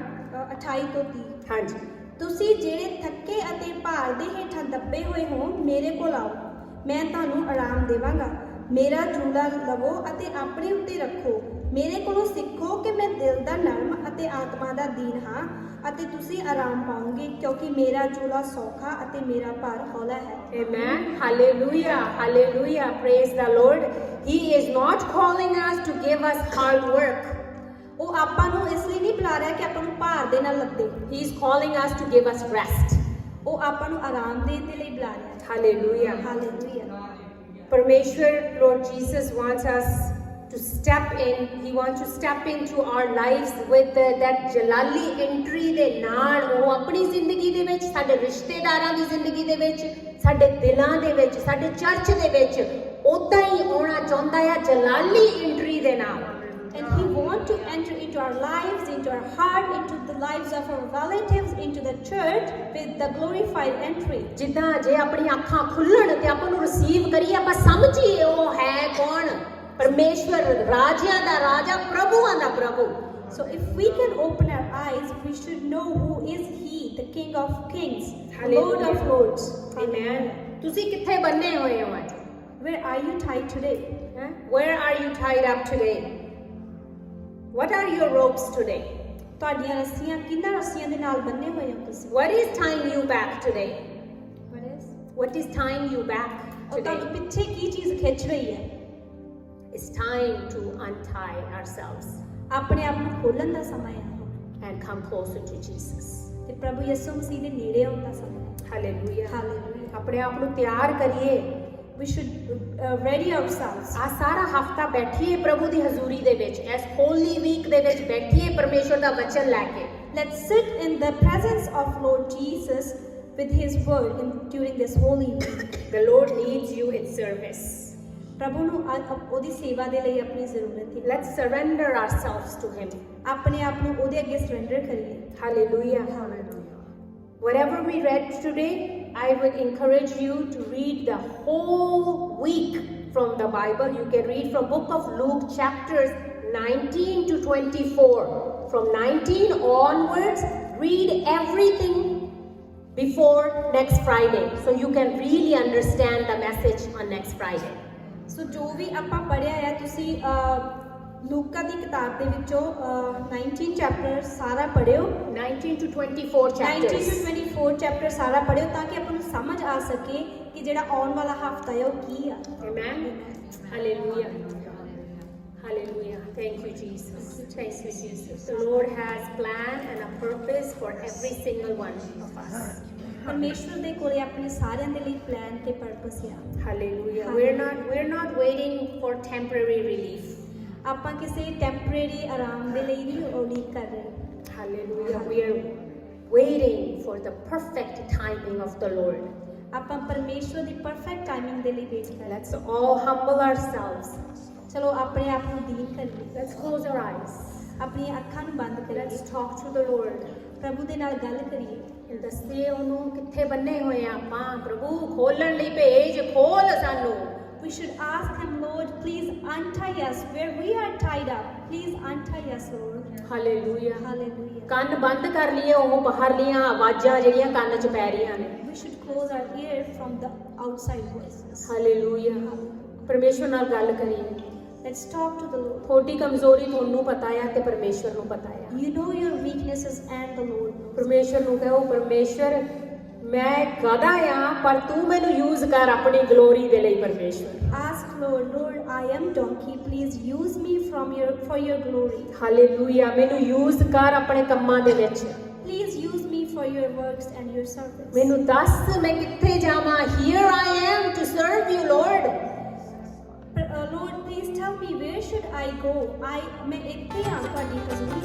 28 ਤੋਂ 30। ਹਾਂਜੀ। ਤੁਸੀਂ ਜਿਹੜੇ ਥੱਕੇ ਅਤੇ ਭਾਰ ਦੇ ਹੇਠਾਂ ਦੱਬੇ ਹੋਏ ਹੋ ਮੇਰੇ ਕੋਲ ਆਓ, ਮੈਂ ਤੁਹਾਨੂੰ ਆਰਾਮ ਦੇਵਾਂਗਾ। ਮੇਰਾ ਚੂਲਾ ਲਵੋ ਅਤੇ ਆਪਣੇ ਉੱਤੇ ਰੱਖੋ। ਮੇਰੇ ਕੋਲੋਂ ਸਿੱਖੋ ਕਿ ਮੈਂ ਦਿਲ ਦਾ ਨਰਮ ਅਤੇ ਆਤਮਾ ਦਾ ਦੀਨ ਹਾਂ ਅਤੇ ਤੁਸੀਂ ਆਰਾਮ ਪਾਓਗੇ ਕਿਉਂਕਿ ਮੇਰਾ ਚੂਲਾ ਸੌਖਾ ਅਤੇ ਮੇਰਾ ਭਾਰ ਹੌਲਾ ਹੈ। Amen. Hallelujah. Hallelujah. Praise the Lord. He is not calling us to give us hard work. ਉਹ ਆਪਾਂ ਨੂੰ ਇਸ ਲਈ ਨਹੀਂ ਬੁਲਾ ਰਿਹਾ ਕਿ ਆਪਾਂ ਨੂੰ ਭਾਰ ਦੇ ਨਾਲ ਲੱਦੇ। He is calling us to give us rest. ਉਹ ਆਪਾਂ ਨੂੰ ਆਰਾਮ ਦੇਣ ਦੇ ਲਈ ਬੁਲਾ ਰਿਹਾ ਹੈ। Hallelujah. Hallelujah. Parmeshwar, Lord Jesus wants us to step in. He wants to step into our lives with that jalali entry ਦੇ ਨਾਲ ਉਹ ਆਪਣੀ ਜ਼ਿੰਦਗੀ ਦੇ ਵਿੱਚ ਸਾਡੇ ਰਿਸ਼ਤੇਦਾਰਾਂ ਦੀ ਜ਼ਿੰਦਗੀ ਦੇ ਵਿੱਚ ਸਾਡੇ ਦਿਲਾਂ ਦੇ ਵਿੱਚ ਸਾਡੇ ਚਰਚ ਦੇ ਵਿੱਚ ਉਦਾਂ ਹੀ ਆਉਣਾ ਚਾਹੁੰਦਾ ਹੈ ਜਲਾਲੀ ਐਂਟਰੀ ਦੇ ਨਾਲ। And He wants to enter into our lives, into our heart, into the lives of our relatives, into the church with the glorified entry. ਜਿੱਦਾਂ ਜੇ ਆਪਣੀ ਅੱਖਾਂ ਖੁੱਲਣ ਤੇ ਆਪਾਂ ਨੂੰ ਰਿਸੀਵ ਕਰੀਏ ਆਪਾਂ ਸਮਝੀਏ ਉਹ ਹੈ ਕੌਣ ਪਰਮੇਸ਼ਵਰ ਰਾਜਿਆਂ ਦਾ ਰਾਜਾ ਪ੍ਰਭੂਆਂ ਦਾ ਪ੍ਰਭੂ। So if we can open our eyes, we should know who is He, the King of Kings, Lord of Lords. Amen. ਤੁਸੀਂ ਕਿੱਥੇ ਬੰਨੇ ਹੋਏ ਹੋ ਅੱਜ? Where are you tied today? Where are you tied up today? What are your ropes today? ਤੁਹਾਡੀਆਂ ਰੱਸੀਆਂ ਕਿੰਨਾਂ ਰੱਸੀਆਂ ਦੇ ਨਾਲ ਬੰਨੇ ਹੋਏ ਹੋ ਤੁਸੀਂ? What is tying you back today? What is tying you back ਉਹ ਤੁਹਾਨੂੰ today? ਪਿੱਛੇ ਕੀ ਚੀਜ਼ ਖਿੱਚ ਰਹੀ ਹੈ? It's time to untie ourselves ਆਪਣੇ ਆਪ ਨੂੰ ਖੋਲਣ ਦਾ ਸਮਾਂ ਹੈ and come closer to Jesus. ਤੇ ਪ੍ਰਭੂ ਯਿਸੂ ਮਸੀਹ ਦੇ ਨੇੜੇ ਆਉਣ ਦਾ ਸਮਾਂ ਹੈ। Hallelujah Hallelujah. ਆਪਣੇ ਆਪ ਨੂੰ ਤਿਆਰ ਕਰੀਏ We should ready ourselves. ਆ ਸਾਰਾ ਹਫਤਾ ਬੈਠੀਏ ਪ੍ਰਭੂ ਦੀ ਹਜ਼ੂਰੀ ਦੇ ਵਿੱਚ ਇਸ ਹੋਲੀ ਵੀਕ ਦੇ ਵਿੱਚ ਬੈਠੀਏ ਪਰਮੇਸ਼ਵਰ ਦਾ ਵਚਨ ਲੈ ਕੇ Let's sit in the presence of Lord Jesus with His word during this holy week. The Lord needs you in service. ਪ੍ਰਭੂ ਨੂੰ ਉਹਦੀ ਸੇਵਾ ਦੇ ਲਈ ਆਪਣੀ ਜ਼ਰੂਰਤ ਹੈ। Let's surrender ourselves to Him. ਆਪਣੇ ਆਪ ਨੂੰ ਉਹਦੇ ਅੱਗੇ ਸਰੈਂਡਰ ਕਰੀਏ। Hallelujah. Whatever we read today, I would encourage you to read the whole week from the Bible. You can read from book of Luke chapters 19 to 24. From 19 onwards, read everything before next Friday so you can really understand the message on next Friday. ਸੋ ਜੋ ਵੀ ਆਪਾਂ ਪੜ੍ਹਿਆ ਹੈ ਤੁਸੀਂ ਲੂਕਾ ਦੀ ਕਿਤਾਬ ਦੇ ਵਿੱਚੋਂ 19 chapter ਸਾਰਾ ਪੜ੍ਹਿਓ 19 to 24 chapters. 19 to 24 chapter ਸਾਰਾ ਪੜ੍ਹਿਓ ਤਾਂ ਕਿ ਆਪਾਂ ਨੂੰ ਸਮਝ ਆ ਸਕੇ ਕਿ ਜਿਹੜਾ ਆਉਣ ਵਾਲਾ ਹਫਤਾ ਹੈ ਉਹ ਕੀ ਆ। Amen. Hallelujah. Hallelujah. Thank you, Jesus. Thank you, Jesus. The Lord has plan and a purpose for every single one of us. ਪਰਮੇਸ਼ਵਰ ਦੇ ਕੋਲੇ ਆਪਣੇ ਸਾਰਿਆਂ ਦੇ ਲਈ ਪਲਾਨ ਤੇ ਪਰਪਸ ਆ। Hallelujah. We're not waiting for temporary relief. ਆਪਾਂ ਕਿਸੇ ਟੈਂਪਰੇਰੀ ਆਰਾਮ ਦੇ ਲਈ ਨਹੀਂ ਉਡੀਕ ਕਰ ਰਹੇ। Hallelujah. We are waiting for the perfect timing of the Lord. ਆਪਾਂ ਪਰਮੇਸ਼ਵਰ ਦੀ ਪਰਫੈਕਟ ਟਾਈਮਿੰਗ ਦੇ ਲਈ ਵੇਟ ਕਰ ਰਹੇ। Let's all humble ourselves. ਚਲੋ ਆਪਣੇ ਆਪ ਨੂੰ ਦੀਨ ਕਰੀਏ। Let's close our eyes. ਆਪਣੀਆਂ ਅੱਖਾਂ ਨੂੰ ਬੰਦ ਕਰੀਏ। Let's talk to the Lord. ਪ੍ਰਭੂ ਦੇ ਨਾਲ ਗੱਲ ਕਰੀਏ। ਦੱਸੇ ਉਹਨੂੰ ਕਿੱਥੇ ਬੰਨੇ ਹੋਏ ਆ ਆਪਾਂ ਪ੍ਰਭੂ ਖੋਲਣ ਲਈ ਭੇਜ ਖੋਲ ਸਾਨੂੰ We should ask him, Lord, please untie us where we are tied up. Please untie us, Lord. Hallelujah Hallelujah. ਕੰਨ ਬੰਦ ਕਰ ਲਈਏ ਉਹ ਬਾਹਰਲੀਆਂ ਆਵਾਜ਼ਾਂ ਜਿਹੜੀਆਂ ਕੰਨ 'ਚ ਪੈ ਰਹੀਆਂ ਨੇ We should close our ear from the outside voices. Hallelujah ਪਰਮੇਸ਼ਵਰ ਨਾਲ ਗੱਲ ਕਰੀਏ Let's talk to the Lord. ਤੁਹਾਡੀ ਕਮਜ਼ੋਰੀ ਤੁਹਾਨੂੰ ਪਤਾ ਆ ਤੇ ਪਰਮੇਸ਼ਵਰ ਨੂੰ ਪਤਾ ਆ You know your weaknesses and the Lord knows. ਪਰਮੇਸ਼ਵਰ ਨੂੰ ਕਹੋ ਪਰਮੇਸ਼ਵਰ ਮੈਂ ਗਧਾ ਆ ਪਰ ਤੂੰ ਮੈਨੂੰ ਯੂਜ਼ ਕਰ ਆਪਣੀ ਗਲੋਰੀ ਦੇ ਲਈ ਪਰਮੇਸ਼ਵਰ Ask Lord, Lord, I am donkey. Please use me for your glory. Hallelujah ਮੈਨੂੰ ਯੂਜ਼ ਕਰ ਆਪਣੇ ਕੰਮਾਂ ਦੇ ਵਿੱਚ Please use me for your works and your service. ਮੈਨੂੰ ਦੱਸ ਮੈਂ ਕਿੱਥੇ ਜਾਵਾਂ here I am to serve you Lord Lord, please tell me where should I go? ਮੈਂ ਇੱਥੇ ਆ ਤੁਹਾਡੀ ਹਜ਼ੂਰੀ